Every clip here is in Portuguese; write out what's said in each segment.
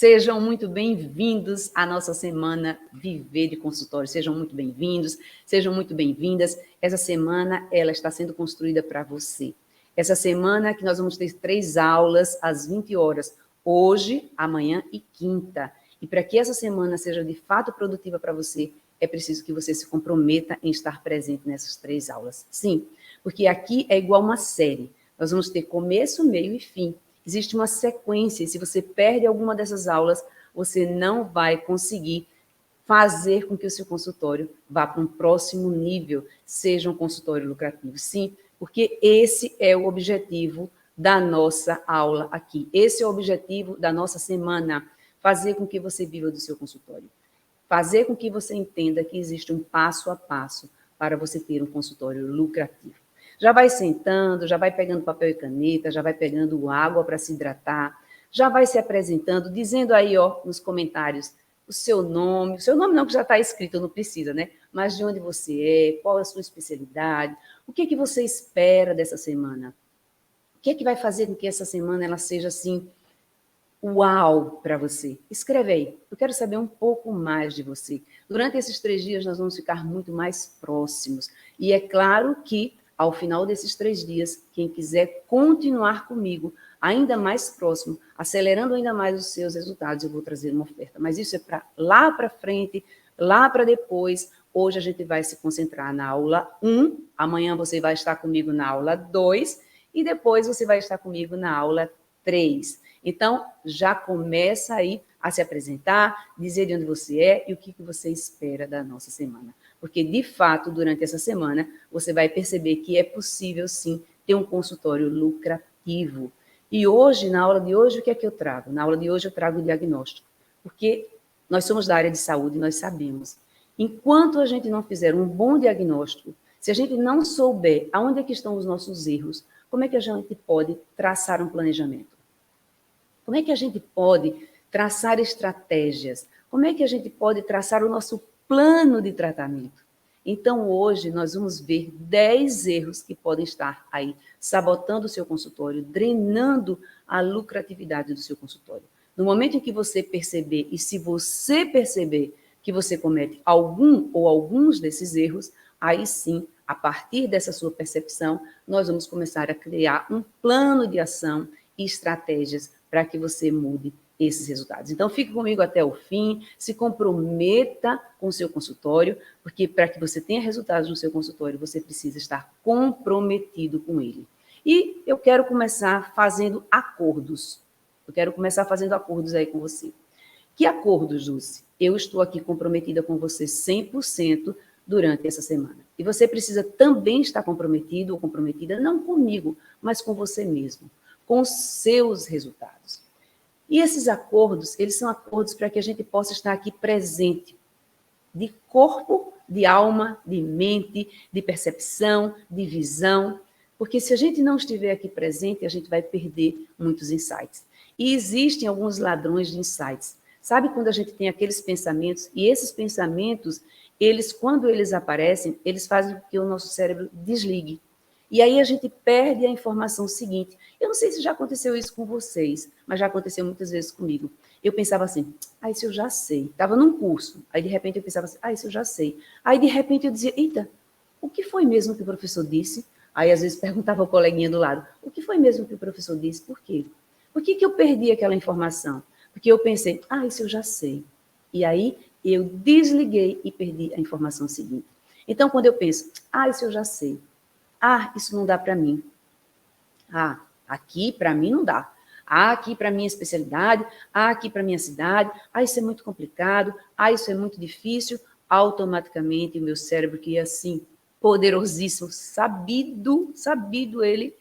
Sejam muito bem-vindos à nossa semana Viver de Consultório. Sejam muito bem-vindos, sejam muito bem-vindas. Essa semana, ela está sendo construída para você. Essa semana que nós vamos ter 3 aulas às 20 horas, hoje, amanhã e quinta. E para que essa semana seja de fato produtiva para você, é preciso que você se comprometa em estar presente nessas 3 aulas. Sim, porque aqui é igual uma série. Nós vamos ter começo, meio e fim. Existe uma sequência, e se você perde alguma dessas aulas, você não vai conseguir fazer com que o seu consultório vá para um próximo nível, seja um consultório lucrativo. Sim, porque esse é o objetivo da nossa aula aqui. Esse é o objetivo da nossa semana, fazer com que você viva do seu consultório. Fazer com que você entenda que existe um passo a passo para você ter um consultório lucrativo. Já vai sentando, já vai pegando papel e caneta, já vai pegando água para se hidratar, já vai se apresentando, dizendo aí, ó, nos comentários, o seu nome não, que já está escrito, não precisa, né? Mas de onde você é, qual é a sua especialidade, o que você espera dessa semana? O que vai fazer com que essa semana ela seja assim, uau para você? Escreve aí, eu quero saber um pouco mais de você. Durante esses 3 dias nós vamos ficar muito mais próximos. E é claro que ao final desses 3 dias, quem quiser continuar comigo, ainda mais próximo, acelerando ainda mais os seus resultados, eu vou trazer uma oferta. Mas isso é para lá para frente, lá para depois. Hoje a gente vai se concentrar na aula 1, amanhã você vai estar comigo na aula 2 e depois você vai estar comigo na aula 3. Então, já começa aí a se apresentar, dizer de onde você é e o que você espera da nossa semana. Porque, de fato, durante essa semana, você vai perceber que é possível, sim, ter um consultório lucrativo. E hoje, na aula de hoje, o que é que eu trago? Na aula de hoje eu trago o diagnóstico. Porque nós somos da área de saúde e nós sabemos. Enquanto a gente não fizer um bom diagnóstico, se a gente não souber aonde é que estão os nossos erros, como é que a gente pode traçar um planejamento? Como é que a gente pode traçar estratégias? Como é que a gente pode traçar o nosso plano de tratamento? Então, hoje, nós vamos ver 10 erros que podem estar aí sabotando o seu consultório, drenando a lucratividade do seu consultório. No momento em que você perceber, e se você perceber que você comete algum ou alguns desses erros, aí sim, a partir dessa sua percepção, nós vamos começar a criar um plano de ação e estratégias para que você mude esses resultados. Então, fique comigo até o fim, se comprometa com o seu consultório, porque para que você tenha resultados no seu consultório, você precisa estar comprometido com ele. E eu quero começar fazendo acordos. Eu quero começar fazendo acordos aí com você. Que acordos, Dulce? Eu estou aqui comprometida com você 100% durante essa semana. E você precisa também estar comprometido ou comprometida, não comigo, mas com você mesmo, com os seus resultados. E esses acordos, eles são acordos para que a gente possa estar aqui presente, de corpo, de alma, de mente, de percepção, de visão, porque se a gente não estiver aqui presente, a gente vai perder muitos insights. E existem alguns ladrões de insights. Sabe quando a gente tem aqueles pensamentos, e esses pensamentos, eles, quando eles aparecem, eles fazem com que o nosso cérebro desligue. E aí a gente perde a informação seguinte. Eu não sei se já aconteceu isso com vocês, mas já aconteceu muitas vezes comigo. Eu pensava assim, isso eu já sei. Estava num curso, aí de repente eu pensava assim, isso eu já sei. Aí de repente eu dizia, eita, o que foi mesmo que o professor disse? Aí às vezes perguntava ao coleguinha do lado, o que foi mesmo que o professor disse? Por quê? Por que eu perdi aquela informação? Porque eu pensei, isso eu já sei. E aí eu desliguei e perdi a informação seguinte. Então quando eu penso, isso eu já sei. Isso não dá para mim. Aqui para mim não dá. Aqui para minha especialidade, aqui para minha cidade, isso é muito complicado, isso é muito difícil. Automaticamente o meu cérebro, que é assim, poderosíssimo, sabido ele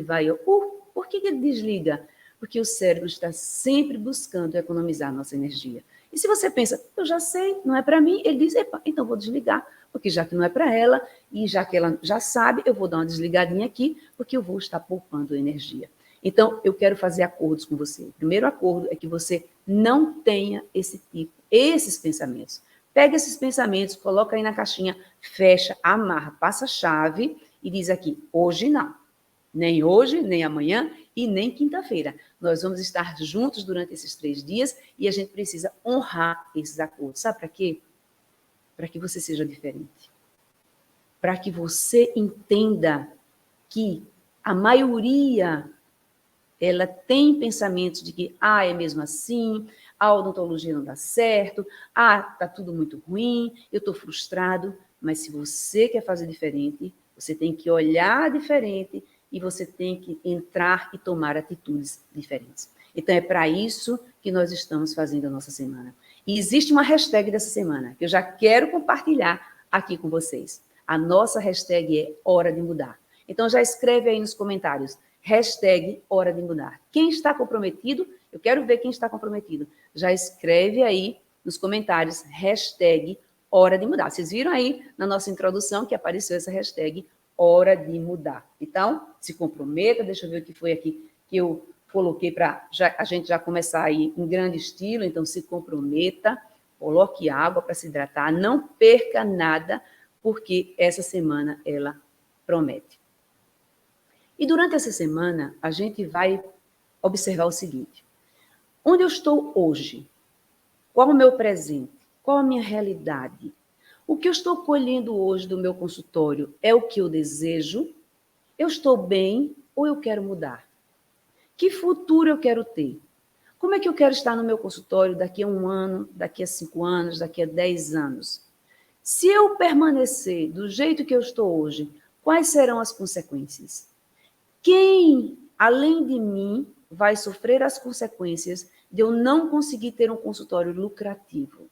vai, por que ele desliga? Porque o cérebro está sempre buscando economizar nossa energia. E se você pensa, eu já sei, não é para mim, ele diz, epa, então vou desligar, porque já que não é para ela, e já que ela já sabe, eu vou dar uma desligadinha aqui, porque eu vou estar poupando energia. Então, eu quero fazer acordos com você. O primeiro acordo é que você não tenha esses pensamentos. Pega esses pensamentos, coloca aí na caixinha, fecha, amarra, passa a chave e diz aqui, hoje não. Nem hoje, nem amanhã e nem quinta-feira. Nós vamos estar juntos durante esses 3 dias e a gente precisa honrar esses acordos. Sabe para quê? Para que você seja diferente. Para que você entenda que a maioria ela tem pensamentos de que, é mesmo assim, a odontologia não dá certo, tá tudo muito ruim, eu estou frustrado, mas se você quer fazer diferente, você tem que olhar diferente e você tem que entrar e tomar atitudes diferentes. Então, é para isso que nós estamos fazendo a nossa semana. E existe uma hashtag dessa semana, que eu já quero compartilhar aqui com vocês. A nossa hashtag é Hora de Mudar. Então, já escreve aí nos comentários, hashtag Hora de Mudar. Quem está comprometido? Eu quero ver quem está comprometido. Já escreve aí nos comentários, hashtag Hora de Mudar. Vocês viram aí na nossa introdução que apareceu essa hashtag Hora de Mudar. Então, se comprometa, deixa eu ver o que foi aqui que eu coloquei para a gente já começar aí em grande estilo. Então, se comprometa, coloque água para se hidratar, não perca nada, porque essa semana ela promete. E durante essa semana, a gente vai observar o seguinte: onde eu estou hoje? Qual o meu presente? Qual a minha realidade? O que eu estou colhendo hoje do meu consultório é o que eu desejo? Eu estou bem ou eu quero mudar? Que futuro eu quero ter? Como é que eu quero estar no meu consultório daqui a 1 ano, daqui a 5 anos, daqui a 10 anos? Se eu permanecer do jeito que eu estou hoje, quais serão as consequências? Quem, além de mim, vai sofrer as consequências de eu não conseguir ter um consultório lucrativo?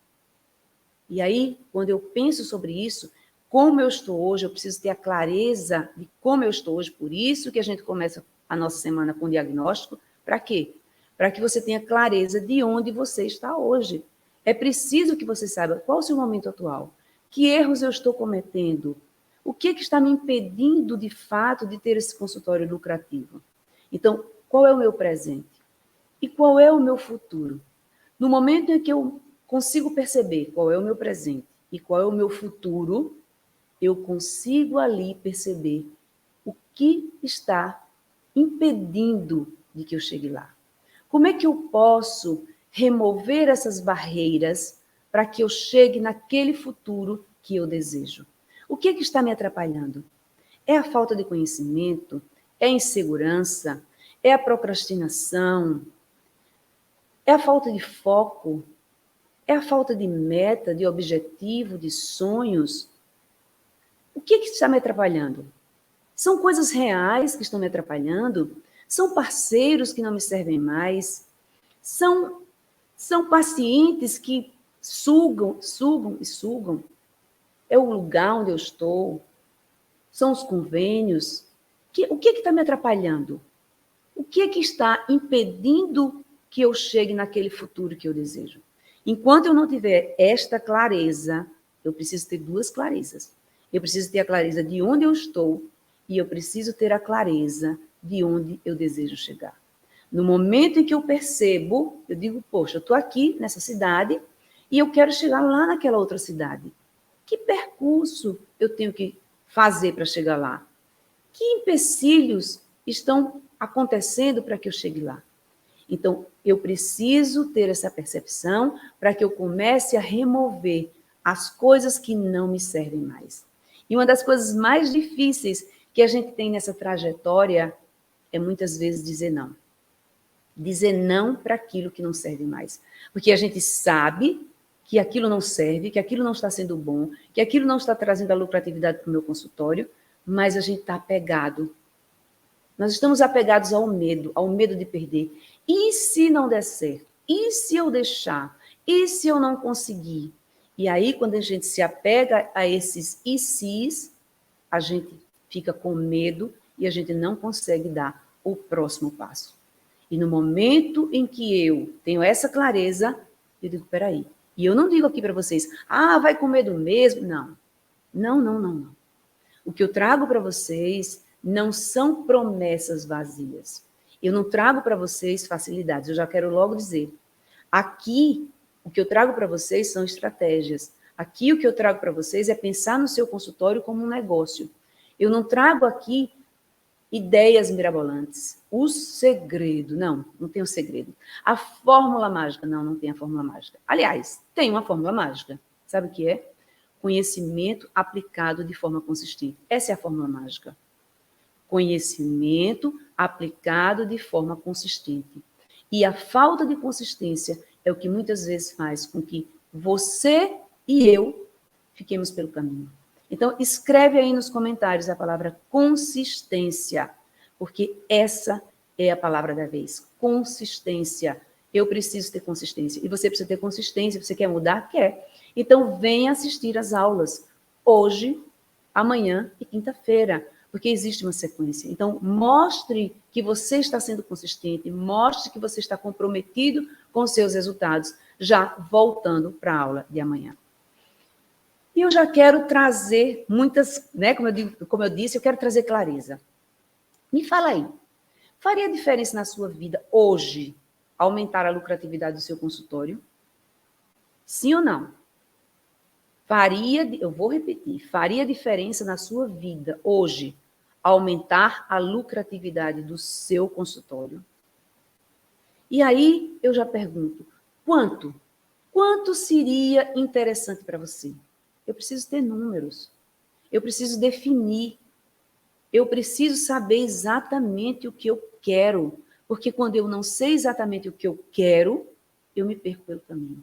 E aí, quando eu penso sobre isso, como eu estou hoje, eu preciso ter a clareza de como eu estou hoje. Por isso que a gente começa a nossa semana com diagnóstico. Para quê? Para que você tenha clareza de onde você está hoje. É preciso que você saiba qual é o seu momento atual, que erros eu estou cometendo, o que está me impedindo, de fato, de ter esse consultório lucrativo. Então, qual é o meu presente? E qual é o meu futuro? No momento em que eu consigo perceber qual é o meu presente e qual é o meu futuro, eu consigo ali perceber o que está impedindo de que eu chegue lá. Como é que eu posso remover essas barreiras para que eu chegue naquele futuro que eu desejo? O que está me atrapalhando? É a falta de conhecimento? É a insegurança? É a procrastinação? É a falta de foco? É a falta de meta, de objetivo, de sonhos? O que está me atrapalhando? São coisas reais que estão me atrapalhando? São parceiros que não me servem mais? São pacientes que sugam e sugam? É o lugar onde eu estou? São os convênios? O que está me atrapalhando? O que está impedindo que eu chegue naquele futuro que eu desejo? Enquanto eu não tiver esta clareza, eu preciso ter 2 clarezas. Eu preciso ter a clareza de onde eu estou e eu preciso ter a clareza de onde eu desejo chegar. No momento em que eu percebo, eu digo, poxa, eu estou aqui nessa cidade e eu quero chegar lá naquela outra cidade. Que percurso eu tenho que fazer para chegar lá? Que empecilhos estão acontecendo para que eu chegue lá? Então, eu preciso ter essa percepção para que eu comece a remover as coisas que não me servem mais. E uma das coisas mais difíceis que a gente tem nessa trajetória é muitas vezes dizer não. Dizer não para aquilo que não serve mais. Porque a gente sabe que aquilo não serve, que aquilo não está sendo bom, que aquilo não está trazendo a lucratividade para o meu consultório, mas a gente está apegado. Nós estamos apegados ao medo de perder. E se não der certo? E se eu deixar? E se eu não conseguir? E aí, quando a gente se apega a esses e se's, a gente fica com medo e a gente não consegue dar o próximo passo. E no momento em que eu tenho essa clareza, eu digo, peraí. E eu não digo aqui para vocês, vai com medo mesmo. Não. Não. O que eu trago para vocês não são promessas vazias. Eu não trago para vocês facilidades. Eu já quero logo dizer. Aqui, o que eu trago para vocês são estratégias. Aqui, o que eu trago para vocês é pensar no seu consultório como um negócio. Eu não trago aqui ideias mirabolantes, o segredo, não tem o segredo. A fórmula mágica, não tem a fórmula mágica. Aliás, tem uma fórmula mágica. Sabe o que é? Conhecimento aplicado de forma consistente. Essa é a fórmula mágica. Conhecimento aplicado de forma consistente. E a falta de consistência é o que muitas vezes faz com que você e eu fiquemos pelo caminho. Então, escreve aí nos comentários a palavra consistência, porque essa é a palavra da vez. Consistência. Eu preciso ter consistência. E você precisa ter consistência. Você quer mudar? Quer. Então, venha assistir às aulas hoje, amanhã e quinta-feira, porque existe uma sequência. Então, mostre que você está sendo consistente, mostre que você está comprometido com os seus resultados, já voltando para a aula de amanhã. E eu já quero trazer muitas, né, como eu disse, eu quero trazer clareza. Me fala aí, faria diferença na sua vida hoje aumentar a lucratividade do seu consultório? Sim ou não? Eu vou repetir, faria diferença na sua vida hoje aumentar a lucratividade do seu consultório? E aí eu já pergunto, quanto? Quanto seria interessante para você? Eu preciso ter números, eu preciso definir, eu preciso saber exatamente o que eu quero, porque quando eu não sei exatamente o que eu quero, eu me perco pelo caminho.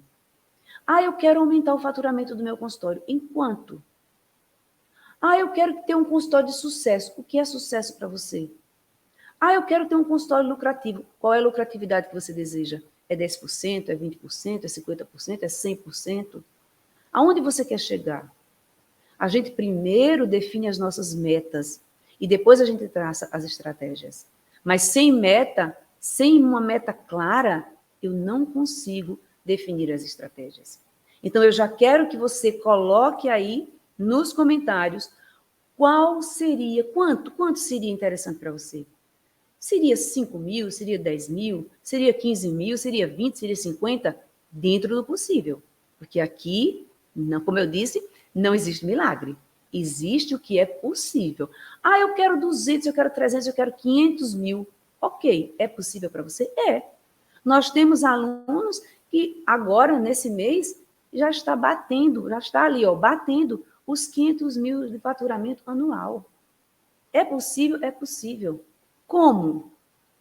Eu quero aumentar o faturamento do meu consultório. Em quanto? Eu quero ter um consultório de sucesso. O que é sucesso para você? Eu quero ter um consultório lucrativo. Qual é a lucratividade que você deseja? É 10%, é 20%, é 50%, é 100%? Aonde você quer chegar? A gente primeiro define as nossas metas e depois a gente traça as estratégias. Mas sem meta, sem uma meta clara, eu não consigo definir as estratégias. Então, eu já quero que você coloque aí nos comentários quanto seria interessante para você. Seria 5 mil, seria 10 mil, seria 15 mil, seria 20, seria 50? Dentro do possível. Porque aqui, não, como eu disse, não existe milagre. Existe o que é possível. Eu quero 200, eu quero 300, eu quero 500 mil. Ok, é possível para você? É. Nós temos alunos que agora, nesse mês, já está ali, batendo os 500 mil de faturamento anual. É possível? É possível. Como?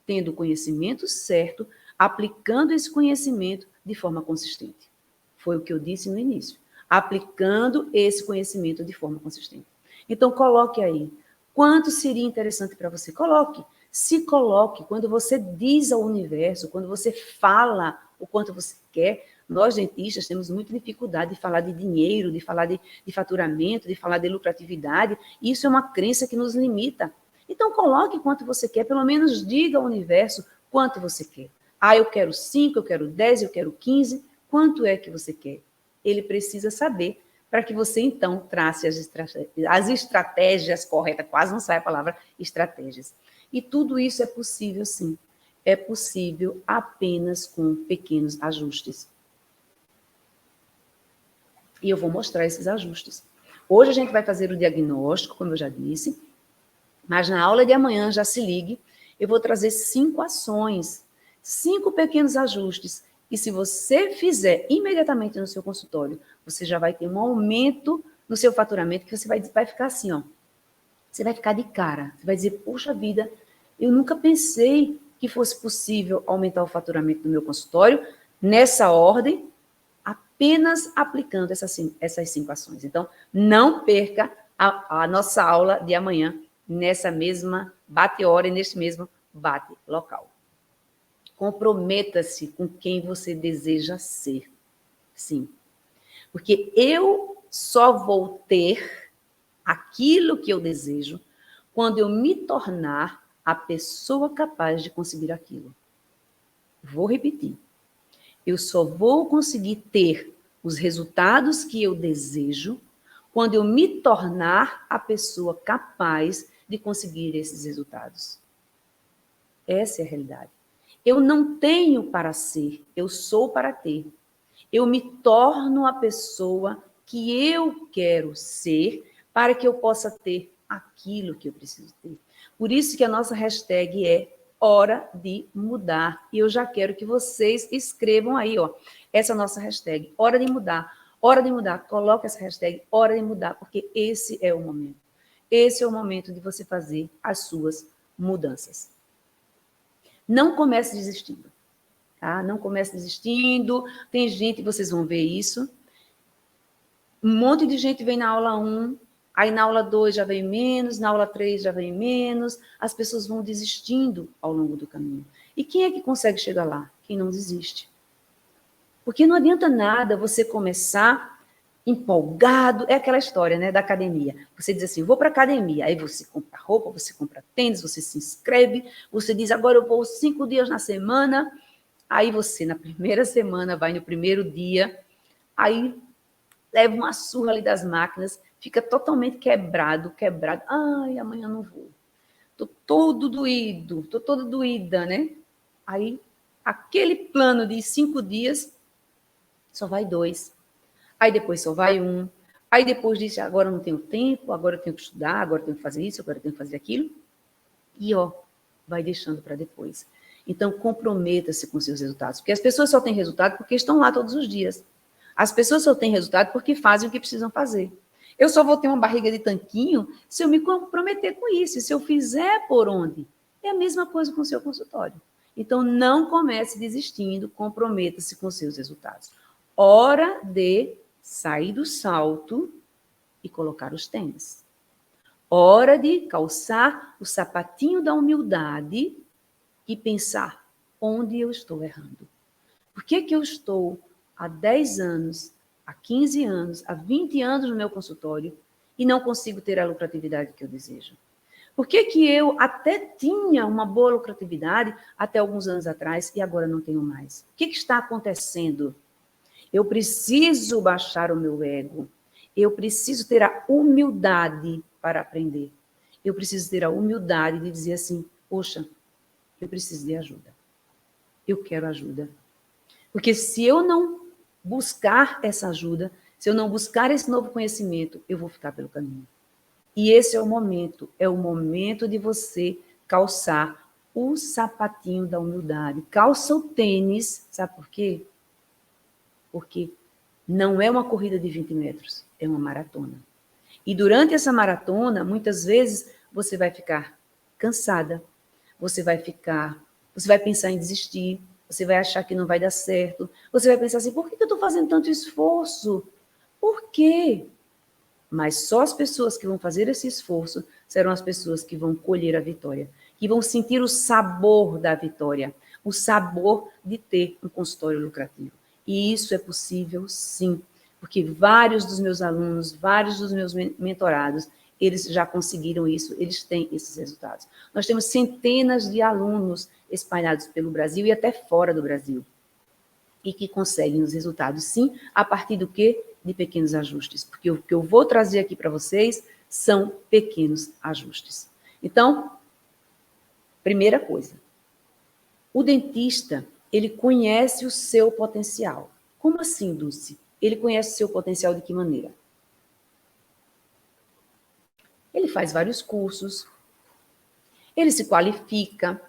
Tendo o conhecimento certo, aplicando esse conhecimento de forma consistente. Foi o que eu disse no início. Aplicando esse conhecimento de forma consistente. Então, coloque aí. Quanto seria interessante para você? Coloque. Se coloque. Quando você diz ao universo, quando você fala o quanto você quer, nós, dentistas, temos muita dificuldade de falar de dinheiro, de falar de faturamento, de falar de lucratividade. Isso é uma crença que nos limita. Então, coloque quanto você quer, pelo menos diga ao universo quanto você quer. Eu quero 5, eu quero 10, eu quero 15. Quanto é que você quer? Ele precisa saber para que você, então, trace as estratégias corretas. Quase não sai a palavra estratégias. E tudo isso é possível, sim. É possível apenas com pequenos ajustes. E eu vou mostrar esses ajustes. Hoje a gente vai fazer o diagnóstico, como eu já disse, mas na aula de amanhã, já se ligue, eu vou trazer 5 ações, 5 pequenos ajustes. E se você fizer imediatamente no seu consultório, você já vai ter um aumento no seu faturamento, que você vai ficar assim, ó. Você vai ficar de cara. Você vai dizer, poxa vida, eu nunca pensei que fosse possível aumentar o faturamento do meu consultório nessa ordem, apenas aplicando essas 5 ações. Então, não perca a nossa aula de amanhã, nessa mesma bate-hora e neste mesmo bate-local. Comprometa-se com quem você deseja ser. Sim. Porque eu só vou ter aquilo que eu desejo quando eu me tornar a pessoa capaz de conseguir aquilo. Vou repetir. Eu só vou conseguir ter os resultados que eu desejo quando eu me tornar a pessoa capaz de conseguir esses resultados. Essa é a realidade. Eu não tenho para ser, eu sou para ter. Eu me torno a pessoa que eu quero ser para que eu possa ter aquilo que eu preciso ter. Por isso que a nossa hashtag é hora de mudar. E eu já quero que vocês escrevam aí, ó, essa nossa hashtag, hora de mudar. Hora de mudar, coloca essa hashtag, hora de mudar, porque esse é o momento. Esse é o momento de você fazer as suas mudanças. Não comece desistindo, tá? Não comece desistindo. Tem gente, vocês vão ver isso, um monte de gente vem na aula 1, aí na aula 2 já vem menos, na aula 3 já vem menos, as pessoas vão desistindo ao longo do caminho. E quem é que consegue chegar lá? Quem não desiste. Porque não adianta nada você começar empolgado, é aquela história, né, da academia. Você diz assim, vou para a academia, aí você compra roupa, você compra tênis, você se inscreve, você diz, agora eu vou 5 dias na semana, aí você, na primeira semana, vai no primeiro dia, aí leva uma surra ali das máquinas, fica totalmente quebrado. Ai, amanhã não vou. Tô todo doído, tô toda doída, né? Aí, aquele plano de 5 dias, só vai 2. Aí depois só vai 1. Aí depois diz, agora eu não tenho tempo, agora eu tenho que estudar, agora eu tenho que fazer isso, agora eu tenho que fazer aquilo. E, ó, vai deixando para depois. Então, comprometa-se com seus resultados. Porque as pessoas só têm resultado porque estão lá todos os dias. As pessoas só têm resultado porque fazem o que precisam fazer. Eu só vou ter uma barriga de tanquinho se eu me comprometer com isso, se eu fizer por onde. É a mesma coisa com o seu consultório. Então, não comece desistindo, comprometa-se com seus resultados. Hora de sair do salto e colocar os tênis. Hora de calçar o sapatinho da humildade e pensar onde eu estou errando. Por que eu estou há 10 anos, há 15 anos, há 20 anos no meu consultório e não consigo ter a lucratividade que eu desejo? Por que eu até tinha uma boa lucratividade até alguns anos atrás e agora não tenho mais? O que está acontecendo? Eu preciso baixar o meu ego. Eu preciso ter a humildade para aprender. Eu preciso ter a humildade de dizer assim, poxa, eu preciso de ajuda. Eu quero ajuda. Porque se eu não buscar essa ajuda, se eu não buscar esse novo conhecimento, eu vou ficar pelo caminho. E esse é o momento de você calçar o sapatinho da humildade. Calça o tênis, sabe por quê? Porque não é uma corrida de 20 metros, é uma maratona. E durante essa maratona, muitas vezes, você vai ficar cansada, você vai pensar em desistir, você vai achar que não vai dar certo, você vai pensar assim, por que eu estou fazendo tanto esforço? Por quê? Mas só as pessoas que vão fazer esse esforço serão as pessoas que vão colher a vitória, que vão sentir o sabor da vitória, o sabor de ter um consultório lucrativo. E isso é possível, sim, porque vários dos meus alunos, vários dos meus mentorados, eles já conseguiram isso, eles têm esses resultados. Nós temos centenas de alunos espalhados pelo Brasil e até fora do Brasil, e que conseguem os resultados, sim, a partir do quê? De pequenos ajustes. Porque o que eu vou trazer aqui para vocês são pequenos ajustes. Então, primeira coisa, o dentista, ele conhece o seu potencial. Como assim, Dulce? Ele conhece o seu potencial de que maneira? Ele faz vários cursos, ele se qualifica,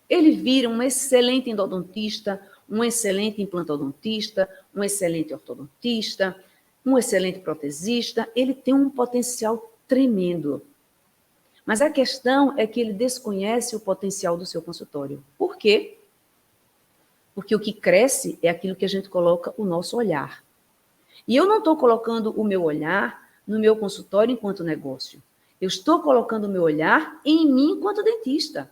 ele vira um excelente endodontista, um excelente implantodontista, um excelente ortodontista, um excelente protesista. Ele tem um potencial tremendo. Mas a questão é que ele desconhece o potencial do seu consultório. Por quê? Porque o que cresce é aquilo que a gente coloca o nosso olhar. E eu não estou colocando o meu olhar no meu consultório enquanto negócio. Eu estou colocando o meu olhar em mim enquanto dentista.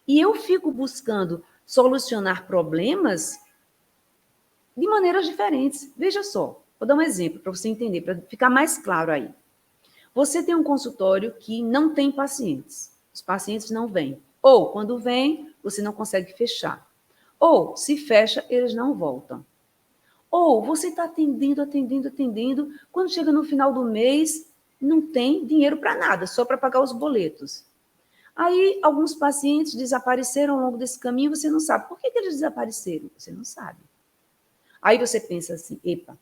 E eu fico buscando solucionar problemas de maneiras diferentes. Veja só, vou dar um exemplo para você entender, para ficar mais claro aí. Você tem um consultório que não tem pacientes. Os pacientes não vêm. Ou, quando vêm, você não consegue fechar. Ou, se fecha, eles não voltam. Ou, você está atendendo. Quando chega no final do mês, não tem dinheiro para nada, só para pagar os boletos. Aí, alguns pacientes desapareceram ao longo desse caminho, você não sabe. Por que eles desapareceram? Você não sabe. Aí você pensa assim, epa,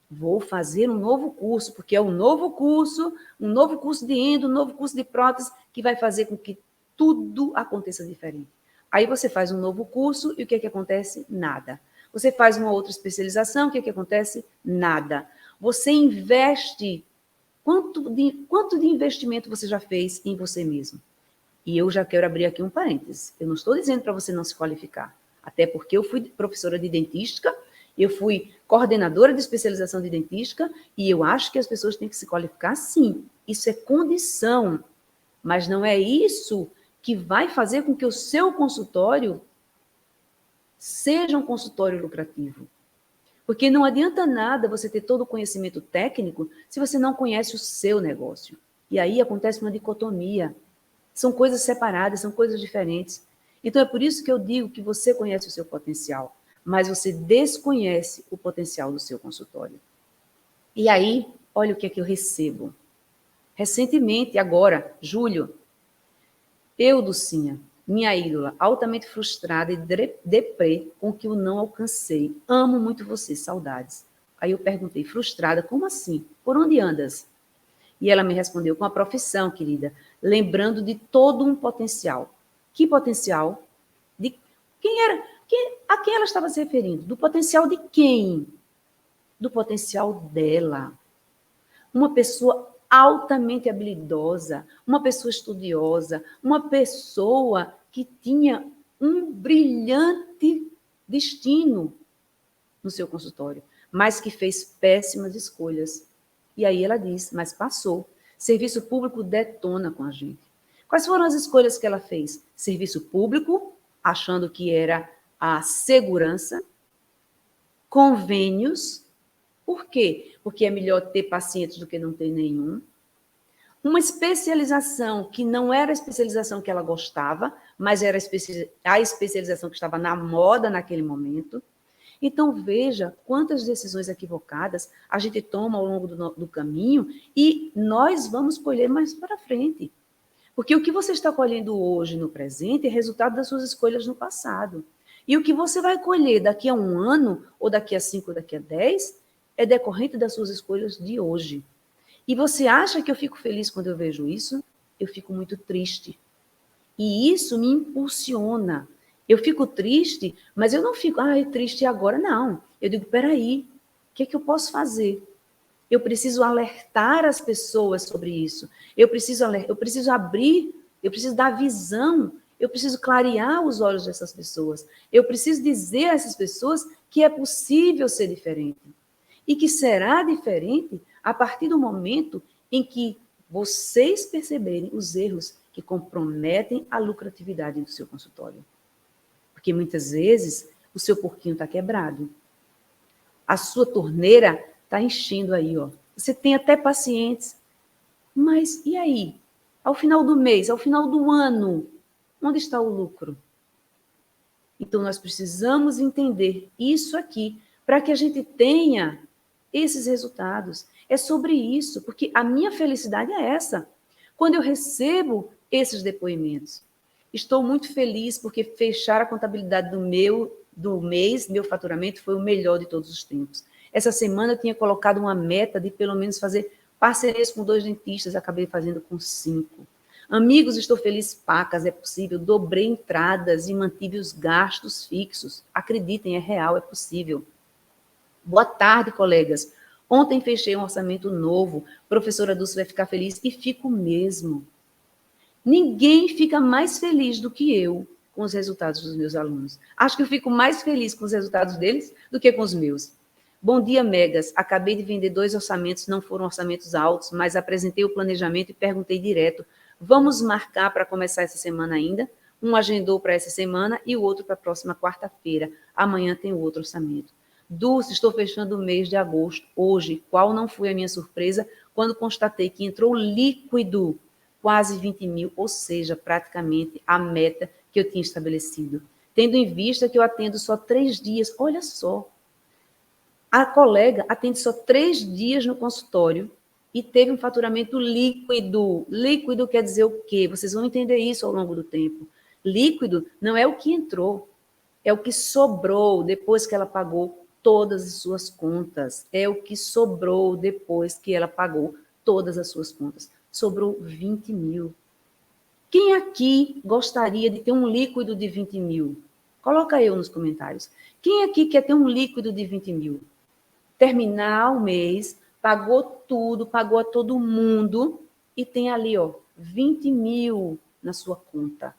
Vou fazer um novo curso, porque é um novo curso de endo, um novo curso de prótese, que vai fazer com que tudo aconteça diferente. Aí você faz um novo curso e o que acontece? Nada. Você faz uma outra especialização, o que acontece? Nada. Você investe. Quanto de investimento você já fez em você mesmo? E eu já quero abrir aqui um parênteses. Eu não estou dizendo para você não se qualificar. Até porque eu fui professora de dentística, eu fui coordenadora de especialização de dentística, e eu acho que as pessoas têm que se qualificar, sim. Isso é condição. Mas não é isso que vai fazer com que o seu consultório seja um consultório lucrativo. Porque não adianta nada você ter todo o conhecimento técnico se você não conhece o seu negócio. E aí acontece uma dicotomia. São coisas separadas, são coisas diferentes. Então é por isso que eu digo que você conhece o seu potencial, mas você desconhece o potencial do seu consultório. E aí, olha o que é que eu recebo. Recentemente, agora, julho, eu, Dulcinha, minha ídola, altamente frustrada e deprê com o que eu não alcancei. Amo muito você, saudades. Aí eu perguntei, frustrada, como assim? Por onde andas? E ela me respondeu, com a profissão, querida, lembrando de todo um potencial. Que potencial? De quem era? A quem ela estava se referindo? Do potencial de quem? Do potencial dela. Uma pessoa altamente habilidosa, uma pessoa estudiosa, uma pessoa que tinha um brilhante destino no seu consultório, mas que fez péssimas escolhas. E aí ela diz, mas passou. Serviço público detona com a gente. Quais foram as escolhas que ela fez? Serviço público, achando que era a segurança, convênios. Por quê? Porque é melhor ter pacientes do que não ter nenhum. Uma especialização que não era a especialização que ela gostava, mas era a especialização que estava na moda naquele momento. Então, veja quantas decisões equivocadas a gente toma ao longo do caminho e nós vamos colher mais para frente. Porque o que você está colhendo hoje no presente é resultado das suas escolhas no passado. E o que você vai colher daqui a 1 ano, ou daqui a 5, ou daqui a 10, é decorrente das suas escolhas de hoje. E você acha que eu fico feliz quando eu vejo isso? Eu fico muito triste. E isso me impulsiona. Eu fico triste, mas eu não fico, triste agora, não. Eu digo, peraí, o que é que eu posso fazer? Eu preciso alertar as pessoas sobre isso. Eu preciso abrir, eu preciso dar visão, eu preciso clarear os olhos dessas pessoas. Eu preciso dizer a essas pessoas que é possível ser diferente. E que será diferente a partir do momento em que vocês perceberem os erros que comprometem a lucratividade do seu consultório. Porque muitas vezes o seu porquinho está quebrado. A sua torneira está enchendo aí, ó. Você tem até pacientes. Mas e aí? Ao final do mês, ao final do ano, onde está o lucro? Então, nós precisamos entender isso aqui para que a gente tenha esses resultados. É sobre isso, porque a minha felicidade é essa. Quando eu recebo esses depoimentos, estou muito feliz porque fechar a contabilidade do mês, meu faturamento foi o melhor de todos os tempos. Essa semana eu tinha colocado uma meta de pelo menos fazer parcerias com 2 dentistas, acabei fazendo com 5. Amigos, estou feliz, pacas, é possível. Dobrei entradas e mantive os gastos fixos. Acreditem, é real, é possível. Boa tarde, colegas. Ontem fechei um orçamento novo. Professora Dulce vai ficar feliz e fico mesmo. Ninguém fica mais feliz do que eu com os resultados dos meus alunos. Acho que eu fico mais feliz com os resultados deles do que com os meus. Bom dia, Megas. Acabei de vender 2 orçamentos, não foram orçamentos altos, mas apresentei o planejamento e perguntei direto. Vamos marcar para começar essa semana ainda? Um agendou para essa semana e o outro para a próxima quarta-feira. Amanhã tem o outro orçamento. Dulce, estou fechando o mês de agosto. Hoje, qual não foi a minha surpresa quando constatei que entrou líquido quase 20 mil, ou seja, praticamente a meta que eu tinha estabelecido. Tendo em vista que eu atendo só 3 dias, olha só, a colega atende só 3 dias no consultório e teve um faturamento líquido. Líquido quer dizer o quê? Vocês vão entender isso ao longo do tempo. Líquido não é o que entrou, é o que sobrou depois que ela pagou todas as suas contas. É o que sobrou depois que ela pagou todas as suas contas. Sobrou 20 mil. Quem aqui gostaria de ter um líquido de 20 mil? Coloca eu nos comentários. Quem aqui quer ter um líquido de 20 mil? Terminar o mês, pagou tudo, pagou a todo mundo e tem ali, ó, 20 mil na sua conta.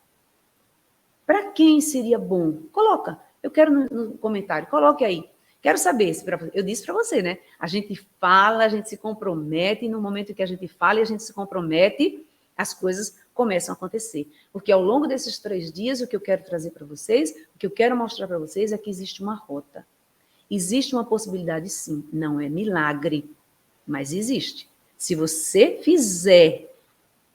Para quem seria bom? Coloca. Eu quero no comentário, coloque aí. Quero saber, eu disse para você, né? A gente fala, a gente se compromete, e no momento que a gente fala e a gente se compromete, as coisas começam a acontecer. Porque ao longo desses 3 dias, o que eu quero trazer para vocês, o que eu quero mostrar para vocês é que existe uma rota. Existe uma possibilidade, sim. Não é milagre, mas existe. Se você fizer,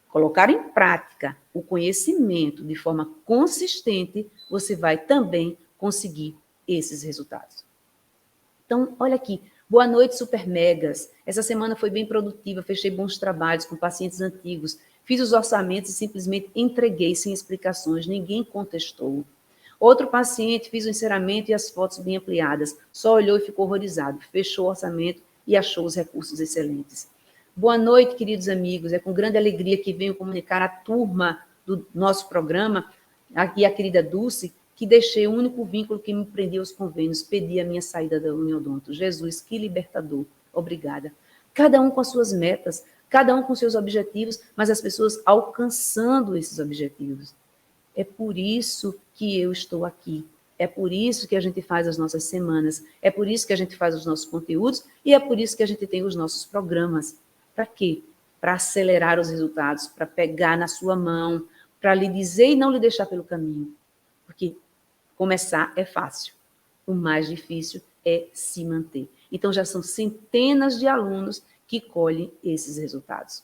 colocar em prática o conhecimento de forma consistente, você vai também conseguir esses resultados. Então, olha aqui. Boa noite, super megas. Essa semana foi bem produtiva, fechei bons trabalhos com pacientes antigos, fiz os orçamentos e simplesmente entreguei sem explicações, ninguém contestou. Outro paciente, fiz o encerramento e as fotos bem ampliadas, só olhou e ficou horrorizado, fechou o orçamento e achou os recursos excelentes. Boa noite, queridos amigos, é com grande alegria que venho comunicar à turma do nosso programa, aqui a querida Dulce, que deixei o único vínculo que me prendia aos convênios, pedi a minha saída da Uniodonto. Jesus, que libertador. Obrigada. Cada um com as suas metas, cada um com seus objetivos, mas as pessoas alcançando esses objetivos. É por isso que eu estou aqui. É por isso que a gente faz as nossas semanas. É por isso que a gente faz os nossos conteúdos e é por isso que a gente tem os nossos programas. Para quê? Para acelerar os resultados, para pegar na sua mão, para lhe dizer e não lhe deixar pelo caminho. Porque começar é fácil. O mais difícil é se manter. Então, já são centenas de alunos que colhem esses resultados.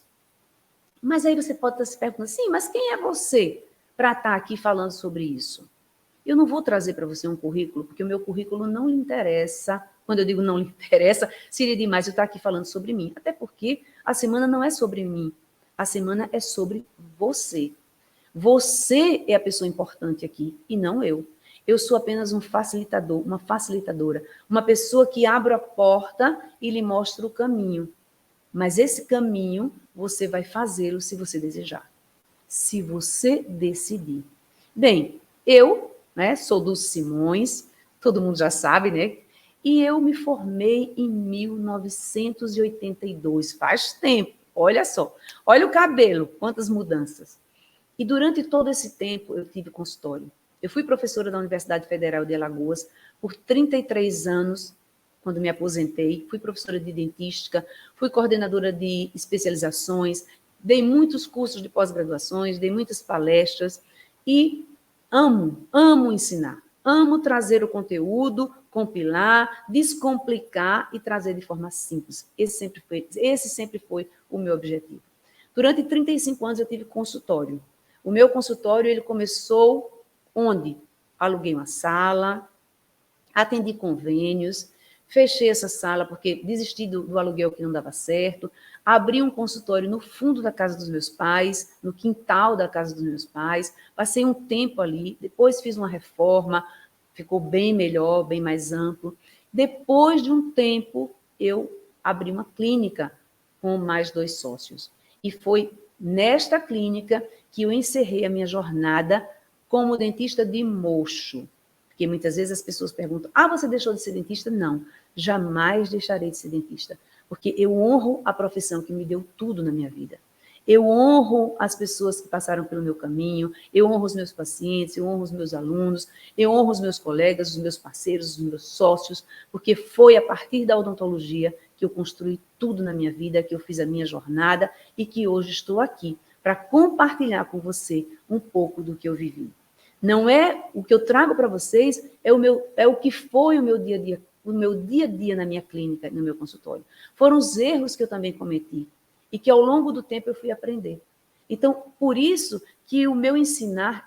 Mas aí você pode estar se perguntando, sim, mas quem é você para estar aqui falando sobre isso? Eu não vou trazer para você um currículo, porque o meu currículo não lhe interessa. Quando eu digo não lhe interessa, seria demais eu estar aqui falando sobre mim. Até porque a semana não é sobre mim. A semana é sobre você. Você é a pessoa importante aqui e não eu. Eu sou apenas um facilitador, uma facilitadora, uma pessoa que abre a porta e lhe mostra o caminho. Mas esse caminho você vai fazê-lo se você desejar, se você decidir. Bem, eu, né, sou Dulce Simões, todo mundo já sabe, né? E eu me formei em 1982, faz tempo, olha só. Olha o cabelo, quantas mudanças. E durante todo esse tempo eu tive consultório. Eu fui professora da Universidade Federal de Alagoas por 33 anos, quando me aposentei. Fui professora de dentística, fui coordenadora de especializações, dei muitos cursos de pós-graduações, dei muitas palestras e amo ensinar. Amo trazer o conteúdo, compilar, descomplicar e trazer de forma simples. Esse sempre foi o meu objetivo. Durante 35 anos eu tive consultório. O meu consultório ele começou onde? Aluguei uma sala, atendi convênios, fechei essa sala porque desisti do aluguel que não dava certo, abri um consultório no fundo da casa dos meus pais, no quintal da casa dos meus pais, passei um tempo ali, depois fiz uma reforma, ficou bem melhor, bem mais amplo. Depois de um tempo, eu abri uma clínica com mais 2 sócios. E foi nesta clínica que eu encerrei a minha jornada como dentista de mocho. Porque muitas vezes as pessoas perguntam, você deixou de ser dentista? Não, jamais deixarei de ser dentista. Porque eu honro a profissão que me deu tudo na minha vida. Eu honro as pessoas que passaram pelo meu caminho, eu honro os meus pacientes, eu honro os meus alunos, eu honro os meus colegas, os meus parceiros, os meus sócios, porque foi a partir da odontologia que eu construí tudo na minha vida, que eu fiz a minha jornada e que hoje estou aqui para compartilhar com você um pouco do que eu vivi. Não é o que eu trago para vocês, é o que foi o meu dia a dia na minha clínica, no meu consultório. Foram os erros que eu também cometi e que ao longo do tempo eu fui aprender. Então, por isso que o meu ensinar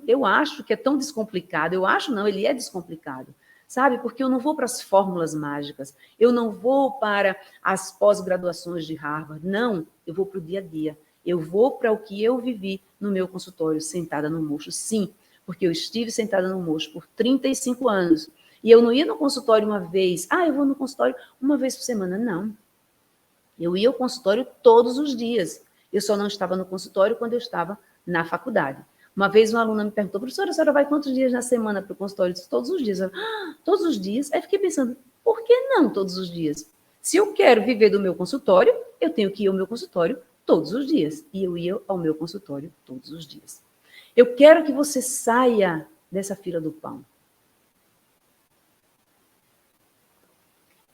eu acho que é tão descomplicado. Eu acho não, ele é descomplicado. Sabe? Porque eu não vou para as fórmulas mágicas, eu não vou para as pós-graduações de Harvard, não, eu vou para o dia a dia. Eu vou para o que eu vivi no meu consultório, sentada no mocho, sim, porque eu estive sentada no mocho por 35 anos. E eu não ia no consultório uma vez. Eu vou no consultório uma vez por semana. Não. Eu ia ao consultório todos os dias. Eu só não estava no consultório quando eu estava na faculdade. Uma vez uma aluna me perguntou, professora, a senhora vai quantos dias na semana para o consultório? Eu disse, todos os dias. Todos os dias? Aí fiquei pensando, por que não todos os dias? Se eu quero viver do meu consultório, eu tenho que ir ao meu consultório todos os dias. E eu ia ao meu consultório todos os dias. Eu quero que você saia dessa fila do pão.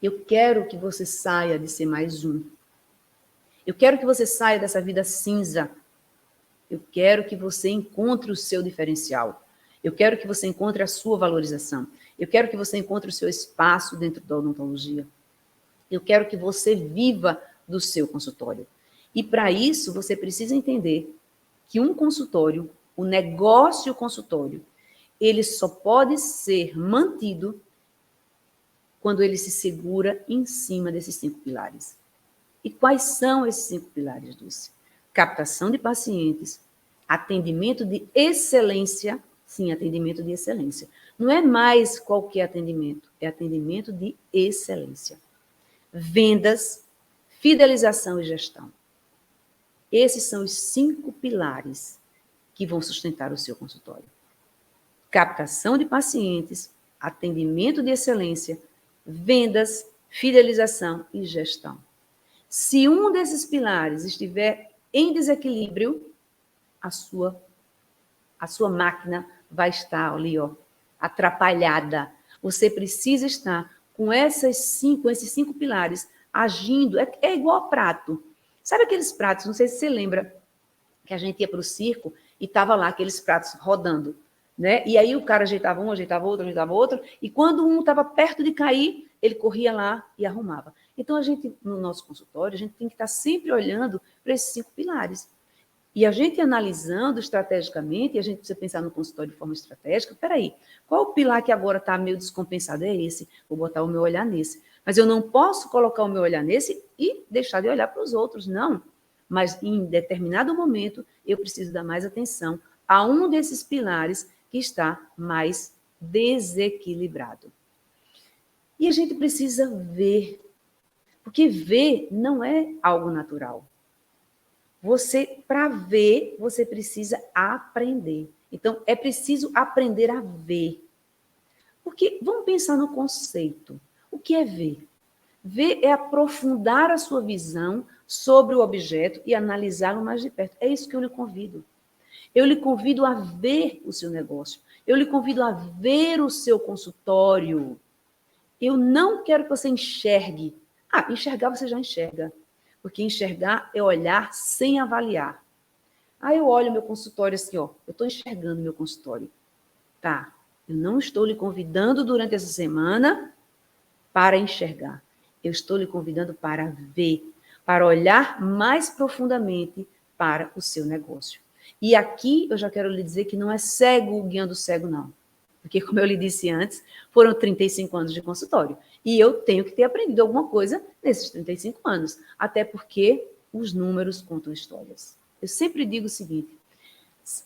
Eu quero que você saia de ser mais um. Eu quero que você saia dessa vida cinza. Eu quero que você encontre o seu diferencial. Eu quero que você encontre a sua valorização. Eu quero que você encontre o seu espaço dentro da odontologia. Eu quero que você viva do seu consultório. E para isso, você precisa entender que um consultório, o negócio consultório, ele só pode ser mantido quando ele se segura em cima desses 5 pilares. E quais são esses 5 pilares, Dulce? Captação de pacientes, atendimento de excelência, sim, atendimento de excelência. Não é mais qualquer atendimento, é atendimento de excelência. Vendas, fidelização e gestão. Esses são os 5 pilares que vão sustentar o seu consultório. Captação de pacientes, atendimento de excelência, vendas, fidelização e gestão. Se um desses pilares estiver em desequilíbrio, a sua máquina vai estar ali, atrapalhada. Você precisa estar com esses 5 pilares agindo. É igual a prato. Sabe aqueles pratos, não sei se você lembra, que a gente ia para o circo e estava lá aqueles pratos rodando, né? E aí o cara ajeitava um, ajeitava outro, e quando um estava perto de cair, ele corria lá e arrumava. Então, a gente, no nosso consultório, a gente tem que estar sempre olhando para esses 5 pilares. E a gente analisando estrategicamente, e a gente precisa pensar no consultório de forma estratégica, peraí, qual o pilar que agora está meio descompensado? É esse, vou botar o meu olhar nesse. Mas eu não posso colocar o meu olhar nesse e deixar de olhar para os outros, não. Mas em determinado momento, eu preciso dar mais atenção a um desses pilares que está mais desequilibrado. E a gente precisa ver, porque ver não é algo natural. Para ver, você precisa aprender. Então, é preciso aprender a ver. Porque, vamos pensar no conceito. O que é ver? Ver é aprofundar a sua visão sobre o objeto e analisá-lo mais de perto. É isso que eu lhe convido. Eu lhe convido a ver o seu negócio. Eu lhe convido a ver o seu consultório. Eu não quero que você enxergue. Enxergar você já enxerga. Porque enxergar é olhar sem avaliar. Eu olho meu consultório assim, eu estou enxergando meu consultório. Tá, eu não estou lhe convidando durante essa semana para enxergar. Eu estou lhe convidando para ver, para olhar mais profundamente para o seu negócio. E aqui eu já quero lhe dizer que não é cego guiando cego, não. Porque, como eu lhe disse antes, foram 35 anos de consultório. E eu tenho que ter aprendido alguma coisa nesses 35 anos. Até porque os números contam histórias. Eu sempre digo o seguinte,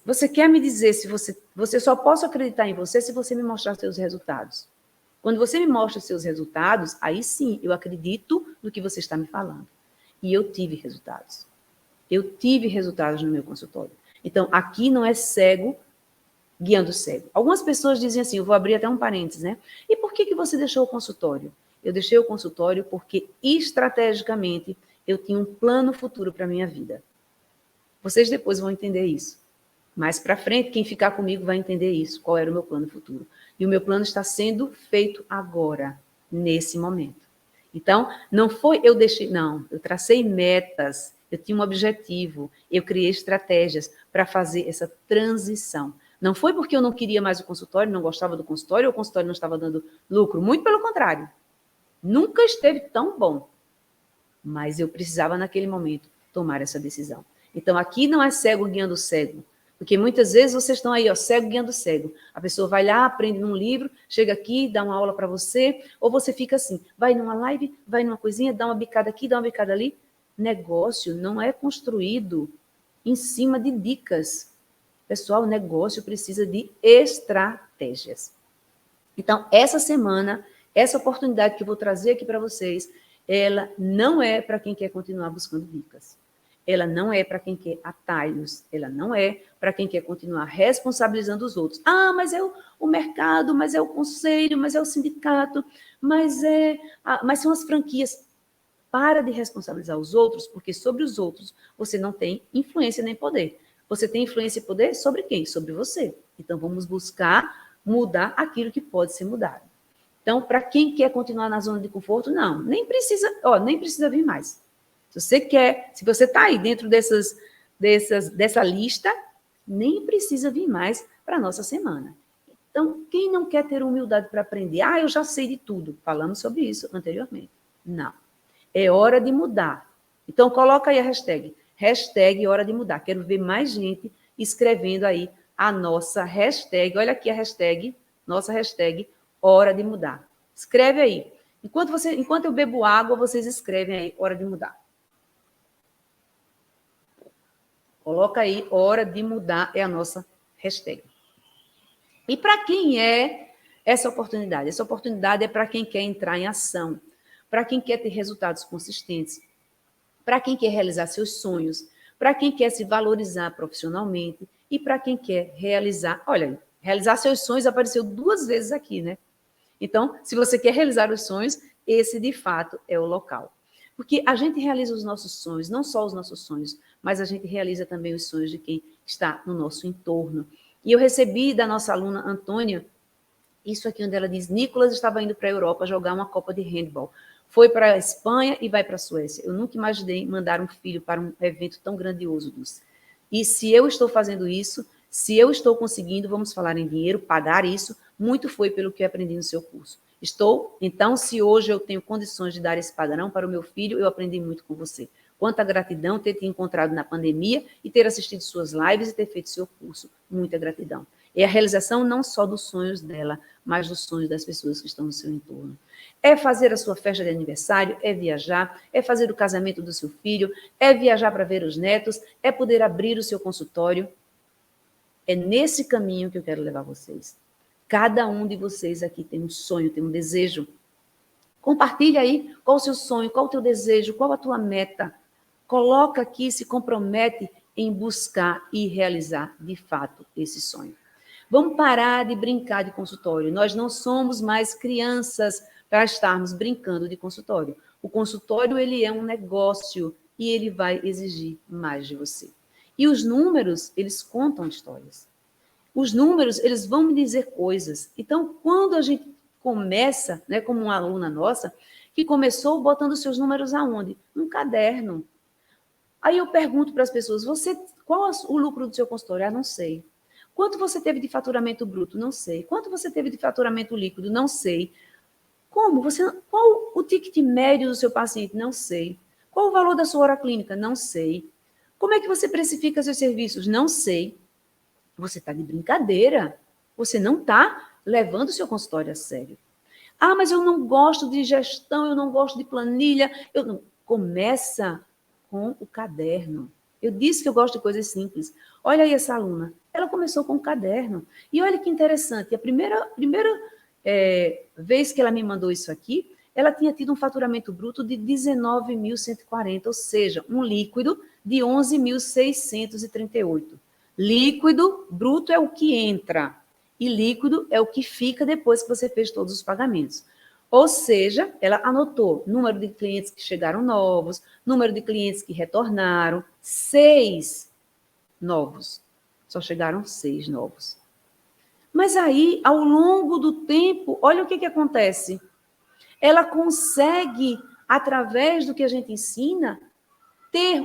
você quer me dizer se você só posso acreditar em você se você me mostrar seus resultados. Quando você me mostra seus resultados, aí sim eu acredito no que você está me falando. E eu tive resultados. Eu tive resultados no meu consultório. Então, aqui não é cego guiando cego. Algumas pessoas dizem assim, eu vou abrir até um parênteses, né? E por que você deixou o consultório? Eu deixei o consultório porque, estrategicamente, eu tinha um plano futuro para a minha vida. Vocês depois vão entender isso. Mais para frente, quem ficar comigo vai entender isso, qual era o meu plano futuro. E o meu plano está sendo feito agora, nesse momento. Então, não foi eu deixei, não, eu tracei metas, eu tinha um objetivo, eu criei estratégias para fazer essa transição. Não foi porque eu não queria mais o consultório, não gostava do consultório, ou o consultório não estava dando lucro, muito pelo contrário. Nunca esteve tão bom. Mas eu precisava, naquele momento, tomar essa decisão. Então, aqui não é cego guiando cego. Porque muitas vezes vocês estão aí, cego guiando cego. A pessoa vai lá, aprende num livro, chega aqui, dá uma aula para você, ou você fica assim, vai numa live, vai numa coisinha, dá uma bicada aqui, dá uma bicada ali. Negócio não é construído em cima de dicas. Pessoal, o negócio precisa de estratégias. Então, essa semana, essa oportunidade que eu vou trazer aqui para vocês, ela não é para quem quer continuar buscando dicas. Ela não é para quem quer atalhos. Ela não é para quem quer continuar responsabilizando os outros. Ah, mas é o mercado, mas é o conselho, mas é o sindicato, mas são as franquias. Para de responsabilizar os outros, porque sobre os outros você não tem influência nem poder. Você tem influência e poder sobre quem? Sobre você. Então, vamos buscar mudar aquilo que pode ser mudado. Então, para quem quer continuar na zona de conforto, não, nem precisa vir mais. Se você quer, se você está aí dentro dessa lista, nem precisa vir mais para a nossa semana. Então, quem não quer ter humildade para aprender? Ah, eu já sei de tudo. Falamos sobre isso anteriormente. Não. É hora de mudar. Então, coloca aí a hashtag. Hashtag hora de mudar. Quero ver mais gente escrevendo aí a nossa hashtag. Olha aqui a hashtag, nossa hashtag, hora de mudar. Escreve aí. Enquanto eu bebo água, vocês escrevem aí, hora de mudar. Coloca aí, hora de mudar é a nossa hashtag. E para quem é essa oportunidade? Essa oportunidade é para quem quer entrar em ação, para quem quer ter resultados consistentes, para quem quer realizar seus sonhos, para quem quer se valorizar profissionalmente e para quem quer realizar, olha, realizar seus sonhos apareceu 2 vezes aqui, né? Então, se você quer realizar os sonhos, esse de fato é o local. Porque a gente realiza os nossos sonhos, não só os nossos sonhos, mas a gente realiza também os sonhos de quem está no nosso entorno. E eu recebi da nossa aluna Antônia isso aqui onde ela diz: Nicolas estava indo para a Europa jogar uma Copa de Handball. Foi para a Espanha e vai para a Suécia. Eu nunca imaginei mandar um filho para um evento tão grandioso, Dulce. E se eu estou fazendo isso, se eu estou conseguindo, vamos falar em dinheiro, pagar isso, muito foi pelo que eu aprendi no seu curso. Então, se hoje eu tenho condições de dar esse padrão para o meu filho, eu aprendi muito com você. Quanta gratidão ter te encontrado na pandemia e ter assistido suas lives e ter feito seu curso. Muita gratidão. É a realização não só dos sonhos dela, mas dos sonhos das pessoas que estão no seu entorno. É fazer a sua festa de aniversário, é viajar, é fazer o casamento do seu filho, é viajar para ver os netos, é poder abrir o seu consultório. É nesse caminho que eu quero levar vocês. Cada um de vocês aqui tem um sonho, tem um desejo. Compartilha aí qual o seu sonho, qual o teu desejo, qual a tua meta. Coloca aqui, se compromete em buscar e realizar, de fato, esse sonho. Vamos parar de brincar de consultório. Nós não somos mais crianças para estarmos brincando de consultório. O consultório, ele é um negócio e ele vai exigir mais de você. E os números, eles contam histórias. Os números, eles vão me dizer coisas. Então, quando a gente começa, né, como uma aluna nossa, que começou botando seus números aonde? Num caderno. Aí eu pergunto para as pessoas, qual o lucro do seu consultório? Ah, não sei. Quanto você teve de faturamento bruto? Não sei. Quanto você teve de faturamento líquido? Não sei. Qual o ticket médio do seu paciente? Não sei. Qual o valor da sua hora clínica? Não sei. Como é que você precifica seus serviços? Não sei. Você está de brincadeira. Você não está levando o seu consultório a sério. Ah, mas eu não gosto de gestão, eu não gosto de planilha. Começa com o caderno. Eu disse que eu gosto de coisas simples. Olha aí essa aluna. Ela começou com um caderno. E olha que interessante. A primeira vez que ela me mandou isso aqui, ela tinha tido um faturamento bruto de 19.140, ou seja, um líquido de 11.638. Líquido, bruto é o que entra. E líquido é o que fica depois que você fez todos os pagamentos. Ou seja, ela anotou número de clientes que chegaram novos, número de clientes que retornaram, 6 novos. Só chegaram 6 novos. Mas aí, ao longo do tempo, olha o que acontece. Ela consegue, através do que a gente ensina, ter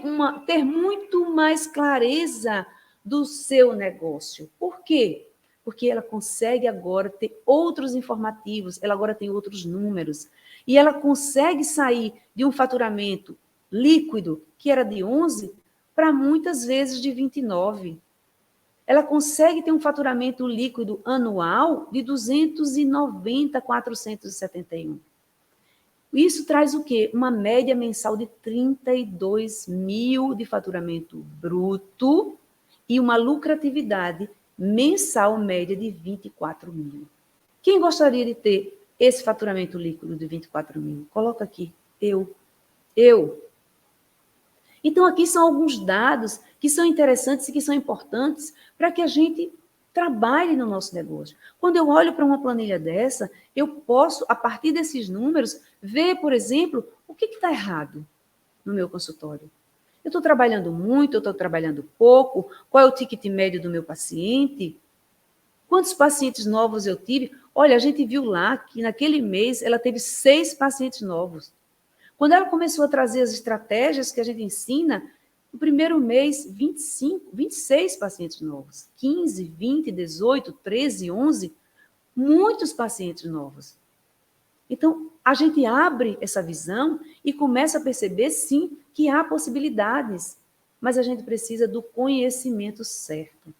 muito mais clareza do seu negócio. Por quê? Porque ela consegue agora ter outros informativos, ela agora tem outros números, e ela consegue sair de um faturamento líquido, que era de 11, para muitas vezes de 29. Ela consegue ter um faturamento líquido anual de 290, 471. Isso traz o quê? Uma média mensal de 32 mil de faturamento bruto e uma lucratividade mensal média de 24 mil. Quem gostaria de ter esse faturamento líquido de 24 mil? Coloca aqui, eu. Então, aqui são alguns dados que são interessantes e que são importantes para que a gente trabalhe no nosso negócio. Quando eu olho para uma planilha dessa, eu posso, a partir desses números, ver, por exemplo, o que está errado no meu consultório. Eu estou trabalhando muito, eu estou trabalhando pouco, qual é o ticket médio do meu paciente? Quantos pacientes novos eu tive? Olha, a gente viu lá que naquele mês ela teve 6 pacientes novos. Quando ela começou a trazer as estratégias que a gente ensina, no primeiro mês, 25, 26 pacientes novos, 15, 20, 18, 13, 11, muitos pacientes novos. Então, a gente abre essa visão e começa a perceber, sim, que há possibilidades, mas a gente precisa do conhecimento certo.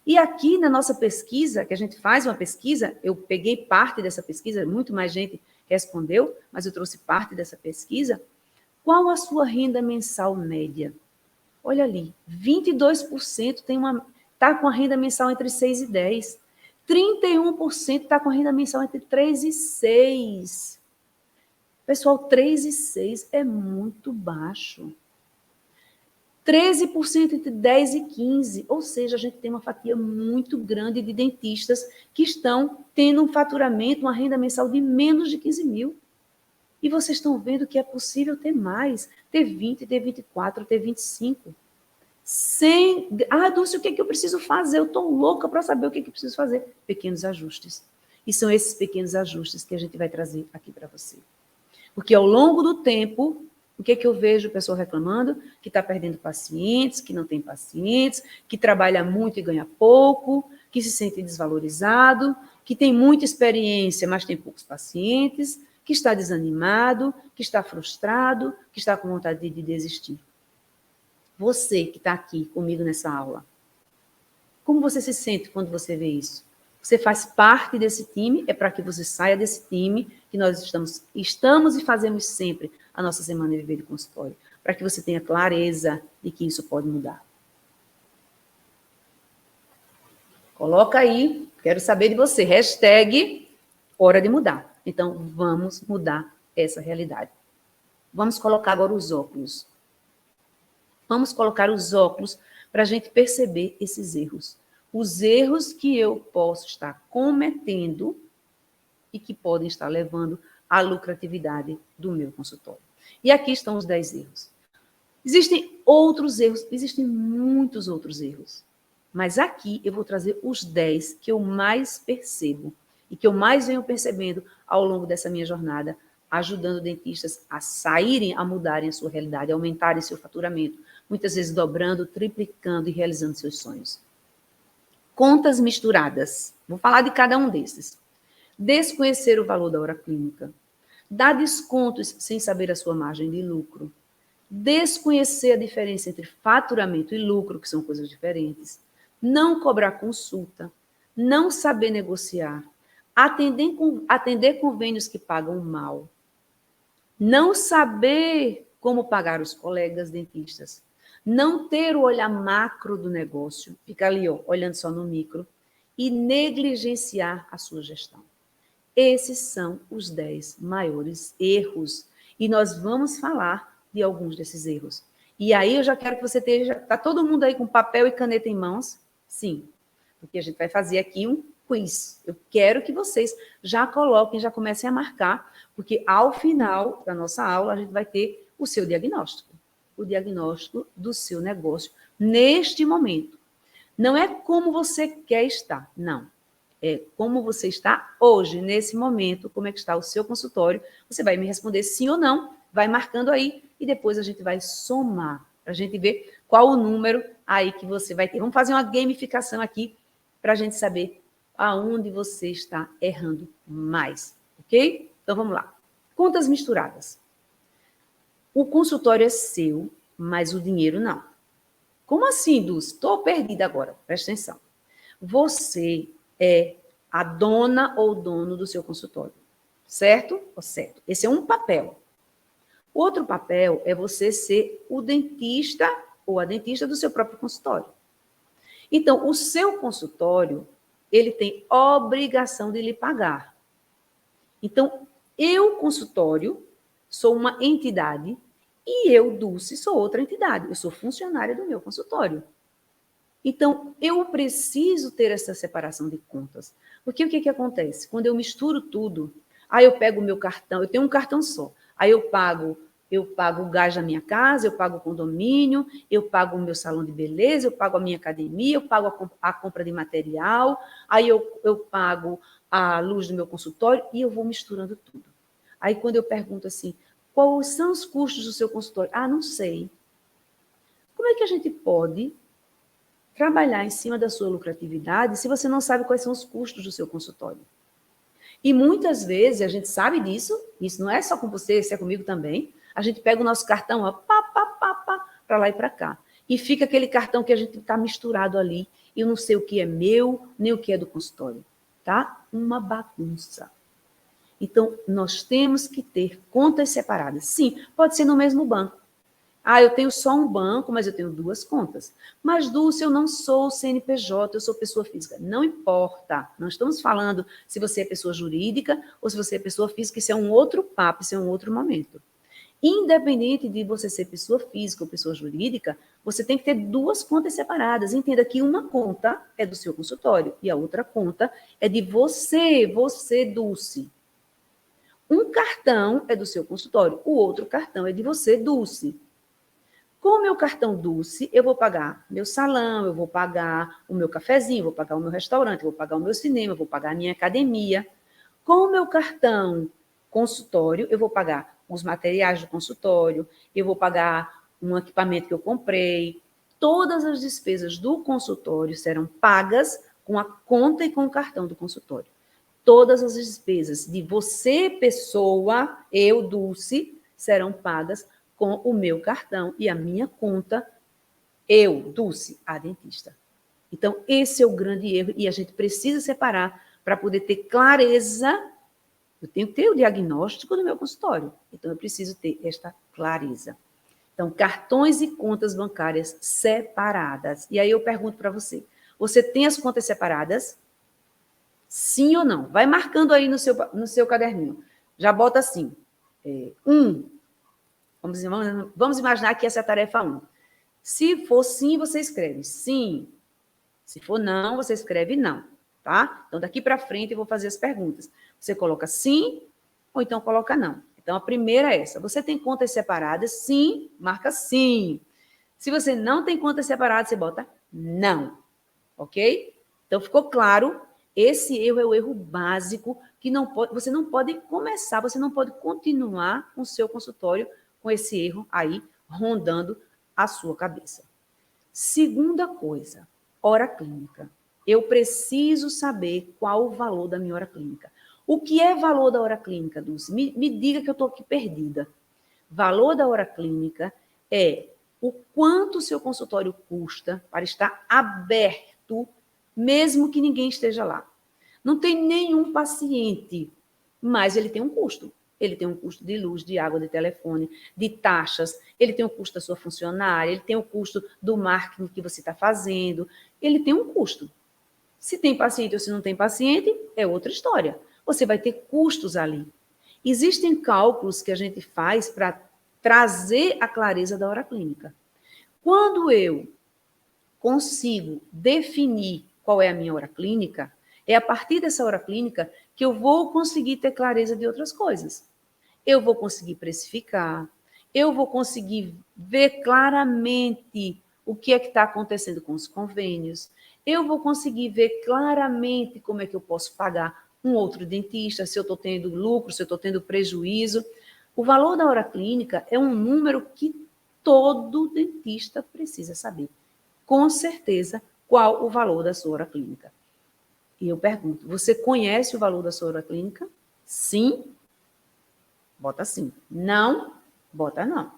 E aqui na nossa pesquisa, que a gente faz uma pesquisa, eu peguei parte dessa pesquisa, muito mais gente respondeu, mas eu trouxe parte dessa pesquisa. Qual a sua renda mensal média? Olha ali, 22% está com a renda mensal entre 6 e 10. 31% está com a renda mensal entre 3 e 6. Pessoal, 3 e 6 é muito baixo. 13% entre 10 e 15, ou seja, a gente tem uma fatia muito grande de dentistas que estão tendo um faturamento, uma renda mensal de menos de 15 mil. E vocês estão vendo que é possível ter mais, ter 20, ter 24, ter 25. Dulce, o que é que eu preciso fazer? Eu estou louca para saber o que é que eu preciso fazer. Pequenos ajustes. E são esses pequenos ajustes que a gente vai trazer aqui para você. Porque ao longo do tempo, o que é que eu vejo o pessoal reclamando? Que está perdendo pacientes, que não tem pacientes, que trabalha muito e ganha pouco, que se sente desvalorizado, que tem muita experiência, mas tem poucos pacientes, que está desanimado, que está frustrado, que está com vontade de desistir. Você que está aqui comigo nessa aula, como você se sente quando você vê isso? Você faz parte desse time, é para que você saia desse time, que nós estamos e fazemos sempre a nossa Semana de Viver de Consultório, para que você tenha clareza de que isso pode mudar. Coloca aí, quero saber de você, hashtag hora de mudar. Então, vamos mudar essa realidade. Vamos colocar agora os óculos. Vamos colocar os óculos para a gente perceber esses erros. Os erros que eu posso estar cometendo e que podem estar levando à lucratividade do meu consultório. E aqui estão os 10 erros. Existem outros erros, existem muitos outros erros. Mas aqui eu vou trazer os 10 que eu mais percebo e que eu mais venho percebendo ao longo dessa minha jornada, ajudando dentistas a saírem, a mudarem a sua realidade, a aumentarem seu faturamento, muitas vezes dobrando, triplicando e realizando seus sonhos. Contas misturadas. Vou falar de cada um desses. Desconhecer o valor da hora clínica. Dar descontos sem saber a sua margem de lucro. Desconhecer a diferença entre faturamento e lucro, que são coisas diferentes. Não cobrar consulta. Não saber negociar. Atender convênios que pagam mal. Não saber como pagar os colegas dentistas. Não ter o olhar macro do negócio, ficar ali, olhando só no micro, e negligenciar a sua gestão. Esses são os 10 maiores erros. E nós vamos falar de alguns desses erros. E aí eu já quero que você esteja... Está todo mundo aí com papel e caneta em mãos? Sim, porque a gente vai fazer aqui um quiz. Eu quero que vocês já coloquem, já comecem a marcar, porque ao final da nossa aula a gente vai ter o seu diagnóstico. O diagnóstico do seu negócio neste momento. Não é como você quer estar, não. É como você está hoje, nesse momento, como é que está o seu consultório. Você vai me responder sim ou não, vai marcando aí e depois a gente vai somar, para a gente ver qual o número aí que você vai ter. Vamos fazer uma gamificação aqui para a gente saber aonde você está errando mais, ok? Então vamos lá. Contas misturadas. O consultório é seu, mas o dinheiro não. Como assim, Dulce? Estou perdida agora. Presta atenção. Você é a dona ou dono do seu consultório. Certo? Certo. Esse é um papel. Outro papel é você ser o dentista ou a dentista do seu próprio consultório. Então, o seu consultório ele tem obrigação de lhe pagar. Então, eu, consultório, sou uma entidade e eu, Dulce, sou outra entidade. Eu sou funcionária do meu consultório. Então, eu preciso ter essa separação de contas. Porque o que acontece? Quando eu misturo tudo, aí eu pego o meu cartão, eu tenho um cartão só, aí eu pago o gás da minha casa, eu pago o condomínio, eu pago o meu salão de beleza, eu pago a minha academia, eu pago a compra de material, aí eu pago a luz do meu consultório e eu vou misturando tudo. Aí quando eu pergunto assim, quais são os custos do seu consultório? Ah, não sei. Como é que a gente pode trabalhar em cima da sua lucratividade se você não sabe quais são os custos do seu consultório? E muitas vezes a gente sabe disso, isso não é só com você, isso é comigo também. A gente pega o nosso cartão, ó, para lá e para cá. E fica aquele cartão que a gente está misturado ali. E eu não sei o que é meu, nem o que é do consultório. Tá? Uma bagunça. Então, nós temos que ter contas separadas. Sim, pode ser no mesmo banco. Ah, eu tenho só um banco, mas eu tenho duas contas. Mas, Dulce, eu não sou CNPJ, eu sou pessoa física. Não importa. Não estamos falando se você é pessoa jurídica ou se você é pessoa física. Isso é um outro papo, isso é um outro momento. Independente de você ser pessoa física ou pessoa jurídica, você tem que ter duas contas separadas. Entenda que uma conta é do seu consultório e a outra conta é de você, Dulce. Um cartão é do seu consultório, o outro cartão é de você, Dulce. Com o meu cartão Dulce, eu vou pagar meu salão, eu vou pagar o meu cafezinho, eu vou pagar o meu restaurante, eu vou pagar o meu cinema, eu vou pagar a minha academia. Com o meu cartão consultório, eu vou pagar os materiais do consultório, eu vou pagar um equipamento que eu comprei. Todas as despesas do consultório serão pagas com a conta e com o cartão do consultório. Todas as despesas de você, pessoa, eu, Dulce, serão pagas com o meu cartão e a minha conta, eu, Dulce, a dentista. Então, esse é o grande erro e a gente precisa separar para poder ter clareza. Eu tenho que ter o diagnóstico do meu consultório, então eu preciso ter esta clareza. Então, cartões e contas bancárias separadas. E aí eu pergunto para você, você tem as contas separadas? Sim ou não? Vai marcando aí no seu caderninho. Já bota assim, Vamos imaginar que essa é a tarefa 1. Se for sim, você escreve sim. Se for não, você escreve não, tá? Então, daqui para frente, eu vou fazer as perguntas. Você coloca sim ou então coloca não. Então, a primeira é essa. Você tem contas separadas? Sim, marca sim. Se você não tem contas separadas, você bota não, ok? Então, ficou claro? Esse erro é o erro básico que você não pode começar, você não pode continuar com o seu consultório com esse erro aí rondando a sua cabeça. Segunda coisa, hora clínica. Eu preciso saber qual o valor da minha hora clínica. O que é valor da hora clínica, Dulce? Me diga que eu estou aqui perdida. Valor da hora clínica é o quanto o seu consultório custa para estar aberto, mesmo que ninguém esteja lá. Não tem nenhum paciente, mas ele tem um custo. Ele tem um custo de luz, de água, de telefone, de taxas, ele tem o custo da sua funcionária, ele tem o custo do marketing que você está fazendo, ele tem um custo. Se tem paciente ou se não tem paciente, é outra história. Você vai ter custos ali. Existem cálculos que a gente faz para trazer a clareza da hora clínica. Quando eu consigo definir qual é a minha hora clínica, é a partir dessa hora clínica que eu vou conseguir ter clareza de outras coisas. Eu vou conseguir precificar, eu vou conseguir ver claramente o que é que está acontecendo com os convênios, eu vou conseguir ver claramente como é que eu posso pagar um outro dentista, se eu estou tendo lucro, se eu estou tendo prejuízo. O valor da hora clínica é um número que todo dentista precisa saber. Com certeza, qual o valor da sua hora clínica. E eu pergunto, você conhece o valor da sua hora clínica? Sim? Bota sim. Não? Bota não.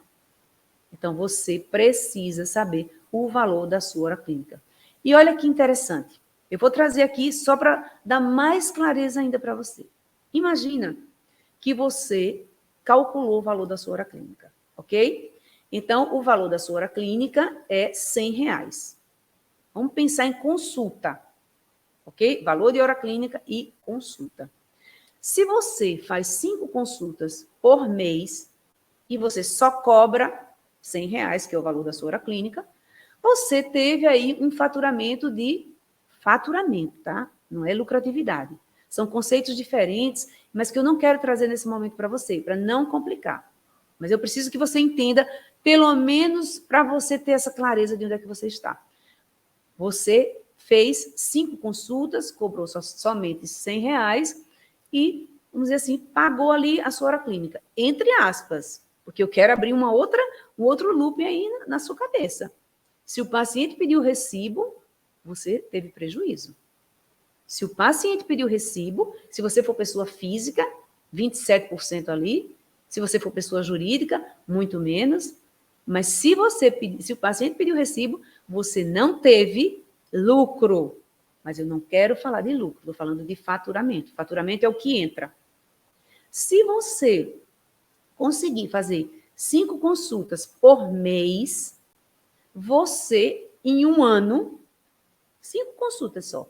Então, você precisa saber o valor da sua hora clínica. E olha que interessante. Eu vou trazer aqui só para dar mais clareza ainda para você. Imagina que você calculou o valor da sua hora clínica, ok? Então, o valor da sua hora clínica é R$100. Vamos pensar em consulta, ok? Valor de hora clínica e consulta. Se você faz 5 consultas por mês e você só cobra R$ 100, que é o valor da sua hora clínica, você teve aí um faturamento, tá? Não é lucratividade. São conceitos diferentes, mas que eu não quero trazer nesse momento para você, para não complicar. Mas eu preciso que você entenda, pelo menos para você ter essa clareza de onde é que você está. Você fez 5 consultas, cobrou somente R$ 100 e, vamos dizer assim, pagou ali a sua hora clínica, entre aspas, porque eu quero abrir um outro loop aí na sua cabeça. Se o paciente pediu recibo, você teve prejuízo. Se o paciente pediu recibo, se você for pessoa física, 27% ali. Se você for pessoa jurídica, muito menos. Mas se o paciente pediu recibo, você não teve lucro. Mas eu não quero falar de lucro, estou falando de faturamento. Faturamento é o que entra. Se você conseguir fazer 5 consultas por mês, você, em um ano, 5 consultas só.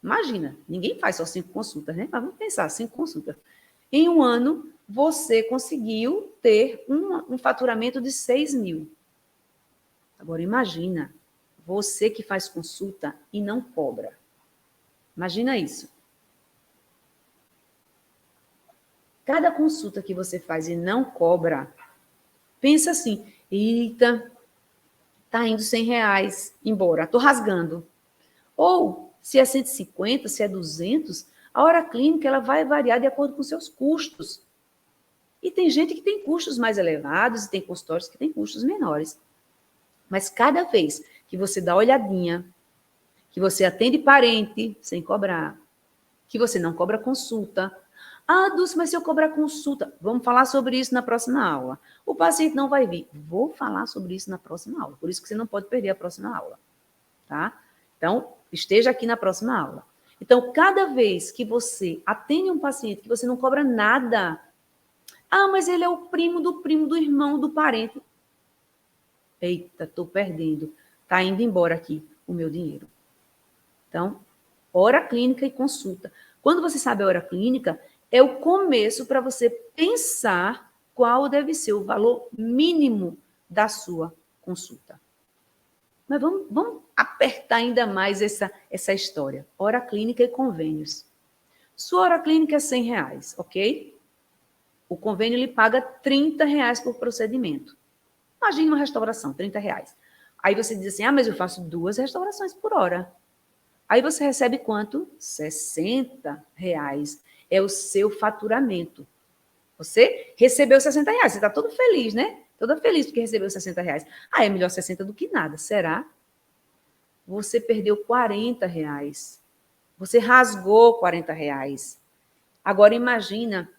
Imagina, ninguém faz só 5 consultas, né? Mas vamos pensar, 5 consultas. Em um ano, você conseguiu ter um faturamento de 6 mil. Agora, imagina, você que faz consulta e não cobra. Imagina isso. Cada consulta que você faz e não cobra, pensa assim, eita, tá indo R$ 100 embora, tô rasgando. Ou, se é 150, se é 200, a hora clínica ela vai variar de acordo com seus custos. E tem gente que tem custos mais elevados e tem consultórios que têm custos menores. Mas cada vez que você dá olhadinha, que você atende parente sem cobrar, que você não cobra consulta. Ah, Dulce, mas se eu cobrar consulta, vamos falar sobre isso na próxima aula. O paciente não vai vir. Vou falar sobre isso na próxima aula. Por isso que você não pode perder a próxima aula. Tá? Então, esteja aqui na próxima aula. Então, cada vez que você atende um paciente que você não cobra nada, ah, mas ele é o primo, do irmão, do parente. Eita, estou perdendo. Está indo embora aqui o meu dinheiro. Então, hora clínica e consulta. Quando você sabe a hora clínica, é o começo para você pensar qual deve ser o valor mínimo da sua consulta. Mas vamos apertar ainda mais essa história. Hora clínica e convênios. Sua hora clínica é R$ 100, ok? O convênio lhe paga R$ 30 por procedimento. Imagine uma restauração, R$ 30. Aí você diz assim, ah, mas eu faço 2 restaurações por hora. Aí você recebe quanto? R$ 60. É o seu faturamento. Você recebeu R$ 60. Você está todo feliz, né? Toda feliz porque recebeu R$ 60. Ah, é melhor 60 do que nada. Será? Você perdeu R$ 40. Você rasgou R$ 40. Agora imagina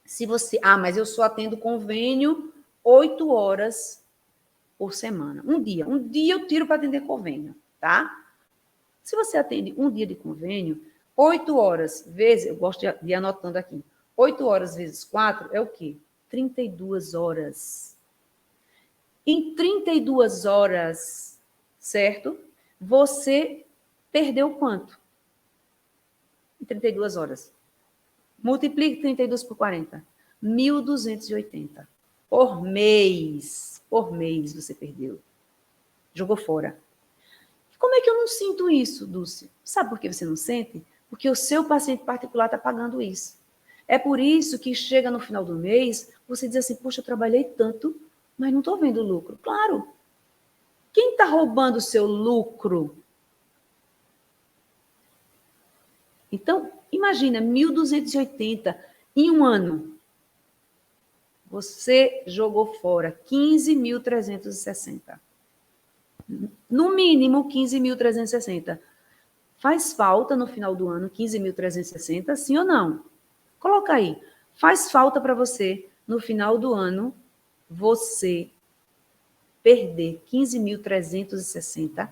se você... Ah, mas eu só atendo convênio 8 horas por semana. Um dia eu tiro para atender convênio, tá? Se você atende um dia de convênio, 8 horas vezes... Eu gosto de ir anotando aqui. 8 horas vezes 4 é o quê? 32 horas. Em 32 horas, certo? Você perdeu quanto? Em 32 horas. Multiplique 32 por 40. 1.280. Por mês. Por mês você perdeu. Jogou fora. Como é que eu não sinto isso, Dulce? Sabe por que você não sente? Porque o seu paciente particular está pagando isso. É por isso que chega no final do mês, você diz assim, poxa, eu trabalhei tanto, mas não estou vendo lucro. Claro. Quem está roubando o seu lucro? Então, imagina, 1.280 em um ano. Você jogou fora 15.360. No mínimo, 15.360. Faz falta no final do ano 15.360, sim ou não? Coloca aí. Faz falta para você, no final do ano, você perder 15.360.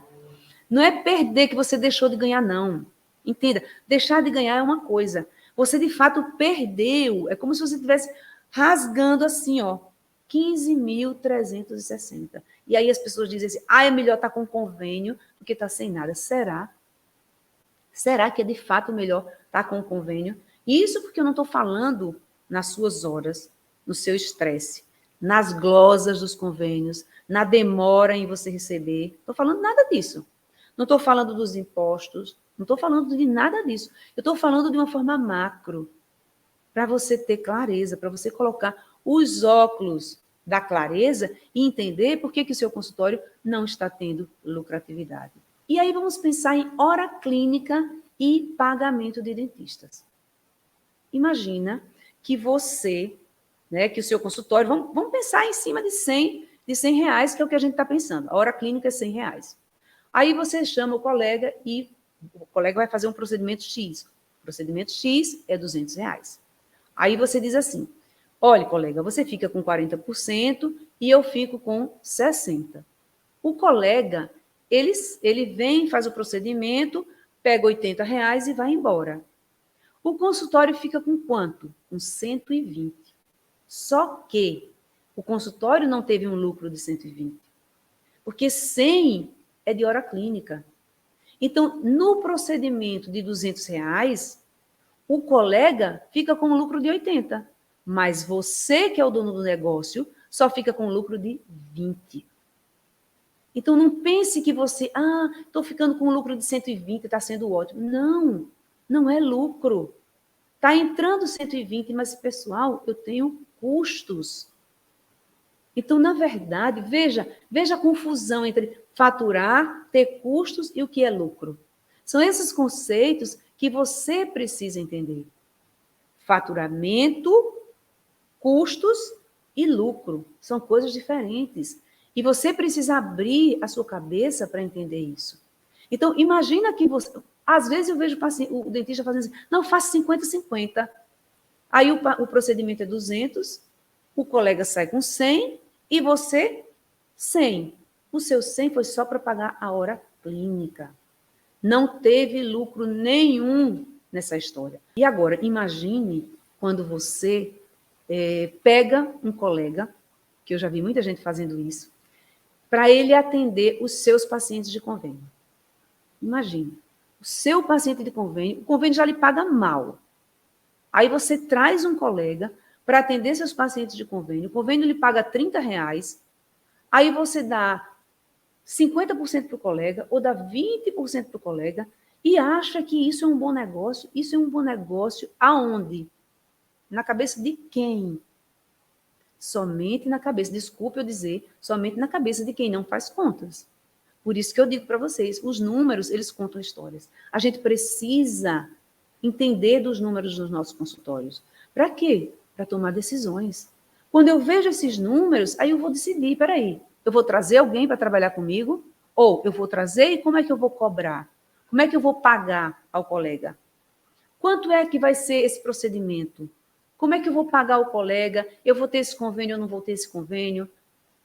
Não é perder que você deixou de ganhar, não. Entenda, deixar de ganhar é uma coisa. Você, de fato, perdeu. É como se você estivesse rasgando assim, ó, 15.360. E aí as pessoas dizem assim, ah, é melhor estar com convênio do que estar sem nada. Será? Será que é de fato melhor estar com o convênio? Isso porque eu não estou falando nas suas horas, no seu estresse, nas glosas dos convênios, na demora em você receber. Não estou falando nada disso. Não estou falando dos impostos, não estou falando de nada disso. Eu estou falando de uma forma macro, para você ter clareza, para você colocar os óculos da clareza e entender por que o seu consultório não está tendo lucratividade. E aí vamos pensar em hora clínica e pagamento de dentistas. Imagina que você, né, que o seu consultório, vamos pensar em cima de 100 reais, que é o que a gente está pensando. A hora clínica é 100 reais. Aí você chama o colega e o colega vai fazer um procedimento X. O procedimento X é 200 reais. Aí você diz assim, olha, colega, você fica com 40% e eu fico com 60%. O colega, ele vem, faz o procedimento, pega 80 reais e vai embora. O consultório fica com quanto? Com 120. Só que o consultório não teve um lucro de 120, porque 100 é de hora clínica. Então, no procedimento de 200 reais, o colega fica com um lucro de 80, mas você, que é o dono do negócio, só fica com um lucro de 20. Então, não pense que você, estou ficando com um lucro de 120, está sendo ótimo. Não, não é lucro. Está entrando 120, mas, pessoal, eu tenho custos. Então, na verdade, veja a confusão entre faturar, ter custos e o que é lucro. São esses conceitos que você precisa entender. Faturamento, custos e lucro. São coisas diferentes. E você precisa abrir a sua cabeça para entender isso. Então, imagina que você... Às vezes eu vejo o dentista fazendo assim, não, faço 50-50. Aí o procedimento é 200, o colega sai com 100 e você 100. O seu 100 foi só para pagar a hora clínica. Não teve lucro nenhum nessa história. E agora, imagine quando você pega um colega, que eu já vi muita gente fazendo isso, para ele atender os seus pacientes de convênio. Imagine, o seu paciente de convênio, o convênio já lhe paga mal. Aí você traz um colega para atender seus pacientes de convênio, o convênio lhe paga 30 reais, aí você dá 50% para o colega ou dá 20% para o colega e acha que isso é um bom negócio. Isso é um bom negócio aonde? Na cabeça de quem? Somente na cabeça, desculpe eu dizer, somente na cabeça de quem não faz contas. Por isso que eu digo para vocês, os números, eles contam histórias. A gente precisa entender dos números dos nossos consultórios. Para quê? Para tomar decisões. Quando eu vejo esses números, aí eu vou decidir, peraí, eu vou trazer alguém para trabalhar comigo? Ou eu vou trazer e como é que eu vou cobrar? Como é que eu vou pagar ao colega? Quanto é que vai ser esse procedimento? Como é que eu vou pagar o colega? Eu vou ter esse convênio ou não vou ter esse convênio?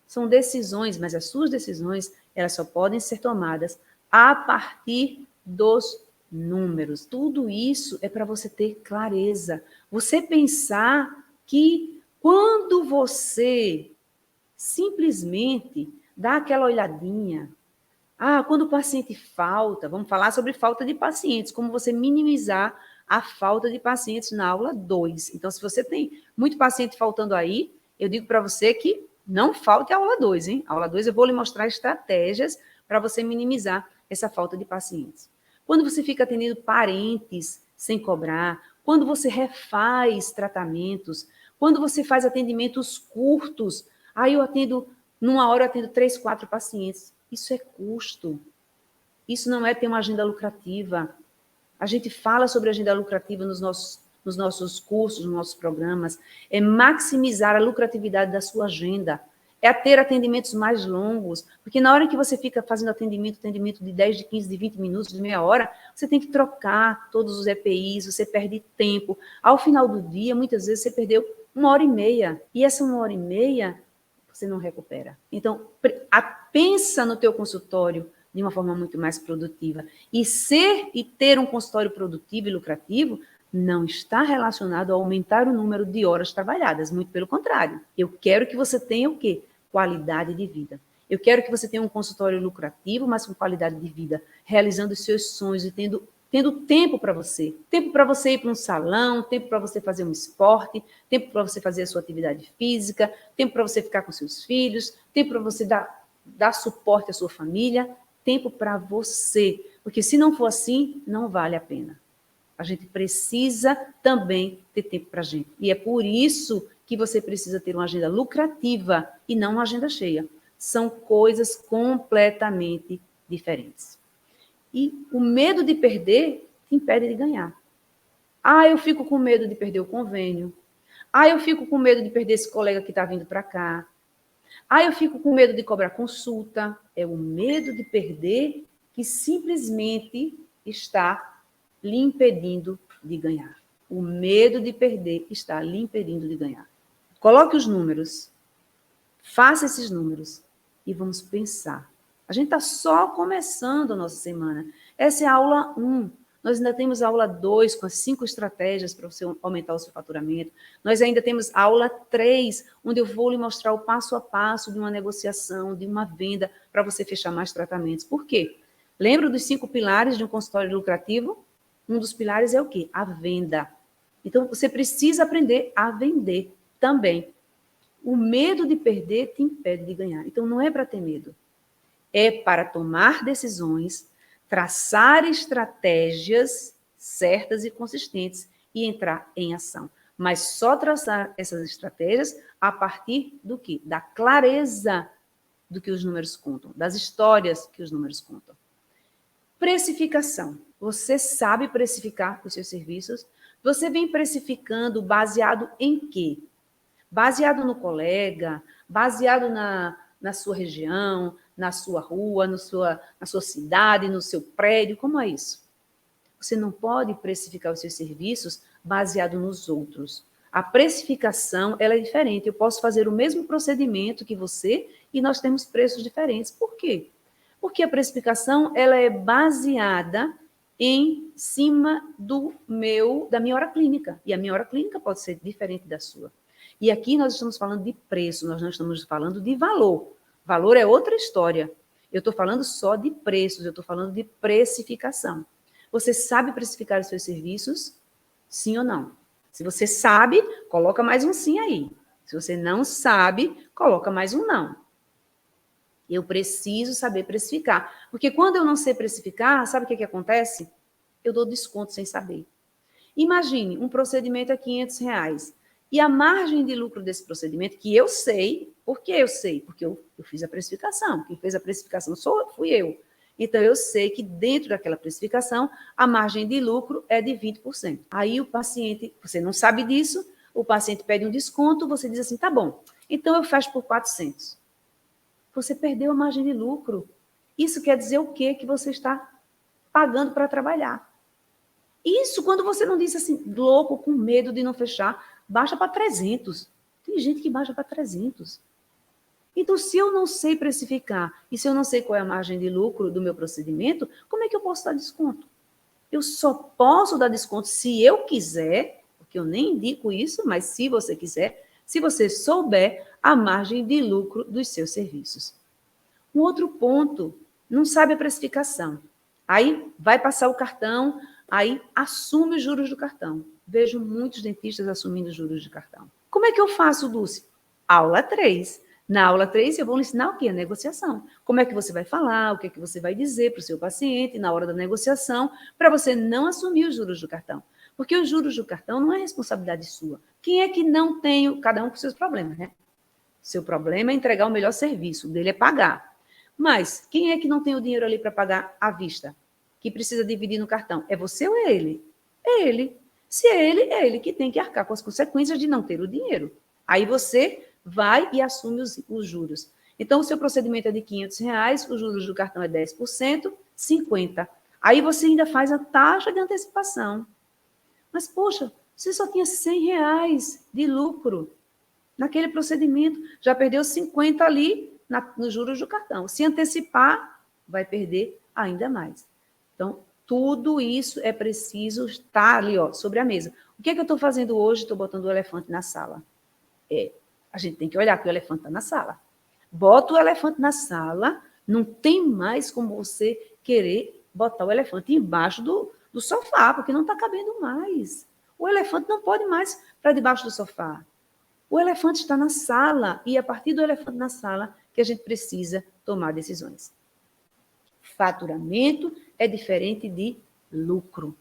São decisões, mas as suas decisões, elas só podem ser tomadas a partir dos números. Tudo isso é para você ter clareza. Você pensar que quando você simplesmente dá aquela olhadinha, quando o paciente falta, vamos falar sobre falta de pacientes, como você minimizar a falta de pacientes na aula 2. Então, se você tem muito paciente faltando aí, eu digo para você que não falte a aula 2, hein? A aula 2 eu vou lhe mostrar estratégias para você minimizar essa falta de pacientes. Quando você fica atendendo parentes sem cobrar, quando você refaz tratamentos, quando você faz atendimentos curtos, aí numa hora eu atendo 3, 4 pacientes. Isso é custo. Isso não é ter uma agenda lucrativa. A gente fala sobre agenda lucrativa nos nossos cursos, nos nossos programas. É maximizar a lucratividade da sua agenda. É ter atendimentos mais longos. Porque na hora que você fica fazendo atendimento de 10, de 15, de 20 minutos, de meia hora, você tem que trocar todos os EPIs, você perde tempo. Ao final do dia, muitas vezes, você perdeu 1h30. E essa 1h30, você não recupera. Então, pensa no teu consultório de uma forma muito mais produtiva. E ter um consultório produtivo e lucrativo não está relacionado a aumentar o número de horas trabalhadas, muito pelo contrário. Eu quero que você tenha o quê? Qualidade de vida. Eu quero que você tenha um consultório lucrativo, mas com qualidade de vida, realizando os seus sonhos e tendo tendo tempo para você ir para um salão, tempo para você fazer um esporte, tempo para você fazer a sua atividade física, tempo para você ficar com seus filhos, tempo para você dar suporte à sua família, tempo para você. Porque se não for assim, não vale a pena. A gente precisa também ter tempo para a gente. E é por isso que você precisa ter uma agenda lucrativa e não uma agenda cheia. São coisas completamente diferentes. E o medo de perder te impede de ganhar. Eu fico com medo de perder o convênio. Eu fico com medo de perder esse colega que está vindo para cá. Eu fico com medo de cobrar consulta. É o medo de perder que simplesmente está lhe impedindo de ganhar. O medo de perder está lhe impedindo de ganhar. Coloque os números. Faça esses números e vamos pensar. A gente está só começando a nossa semana. Essa é a aula 1. Nós ainda temos a aula 2, com as 5 estratégias para você aumentar o seu faturamento. Nós ainda temos a aula 3, onde eu vou lhe mostrar o passo a passo de uma negociação, de uma venda, para você fechar mais tratamentos. Por quê? Lembra dos 5 pilares de um consultório lucrativo? Um dos pilares é o quê? A venda. Então, você precisa aprender a vender também. O medo de perder te impede de ganhar. Então, não é para ter medo. É para tomar decisões, traçar estratégias certas e consistentes e entrar em ação. Mas só traçar essas estratégias a partir do quê? Da clareza do que os números contam, das histórias que os números contam. Precificação. Você sabe precificar os seus serviços? Você vem precificando baseado em quê? Baseado no colega, baseado na sua região, na sua rua, na sua cidade, no seu prédio, como é isso? Você não pode precificar os seus serviços baseado nos outros. A precificação, ela é diferente. Eu posso fazer o mesmo procedimento que você e nós temos preços diferentes. Por quê? Porque a precificação, ela é baseada em cima da minha hora clínica. E a minha hora clínica pode ser diferente da sua. E aqui nós estamos falando de preço, nós não estamos falando de valor. Valor é outra história. Eu estou falando só de preços, eu estou falando de precificação. Você sabe precificar os seus serviços? Sim ou não? Se você sabe, coloca mais um sim aí. Se você não sabe, coloca mais um não. Eu preciso saber precificar. Porque quando eu não sei precificar, sabe o que acontece? Eu dou desconto sem saber. Imagine, um procedimento é R$500. E a margem de lucro desse procedimento, que eu sei, por que eu sei? Porque eu fiz a precificação. Quem fez a precificação fui eu. Então, eu sei que dentro daquela precificação, a margem de lucro é de 20%. Aí o paciente, você não sabe disso, o paciente pede um desconto, você diz assim, tá bom, então eu fecho por 400. Você perdeu a margem de lucro. Isso quer dizer o quê? Que você está pagando para trabalhar. Isso quando você não disse assim, louco, com medo de não fechar, baixa para 300. Tem gente que baixa para 300. Então, se eu não sei precificar e se eu não sei qual é a margem de lucro do meu procedimento, como é que eu posso dar desconto? Eu só posso dar desconto se eu quiser, porque eu nem indico isso, mas se você quiser, se você souber a margem de lucro dos seus serviços. Um outro ponto, não sabe a precificação. Aí vai passar o cartão, aí assume os juros do cartão. Vejo muitos dentistas assumindo os juros de cartão. Como é que eu faço, Dulce? Aula 3. Na aula 3, eu vou lhe ensinar o quê? A negociação. Como é que você vai falar, o que é que você vai dizer para o seu paciente na hora da negociação, para você não assumir os juros do cartão. Porque os juros do cartão não é responsabilidade sua. Quem é que não tem, cada um com seus problemas, né? Seu problema é entregar o melhor serviço, o dele é pagar. Mas quem é que não tem o dinheiro ali para pagar à vista? Que precisa dividir no cartão? É você ou é ele? É ele. Se é ele que tem que arcar com as consequências de não ter o dinheiro. Aí você vai e assume os juros. Então, o seu procedimento é de R$500, os juros do cartão é 10%, 50%. Aí você ainda faz a taxa de antecipação. Mas, poxa, você só tinha R$100 de lucro naquele procedimento. Já perdeu 50 ali nos juros do cartão. Se antecipar, vai perder ainda mais. Então, tudo isso é preciso estar ali, ó, sobre a mesa. O que é que eu estou fazendo hoje? Estou botando o elefante na sala. A gente tem que olhar que o elefante está na sala. Bota o elefante na sala, não tem mais como você querer botar o elefante embaixo do sofá, porque não está cabendo mais. O elefante não pode mais para debaixo do sofá. O elefante está na sala, e é a partir do elefante na sala que a gente precisa tomar decisões. Faturamento é diferente de lucro.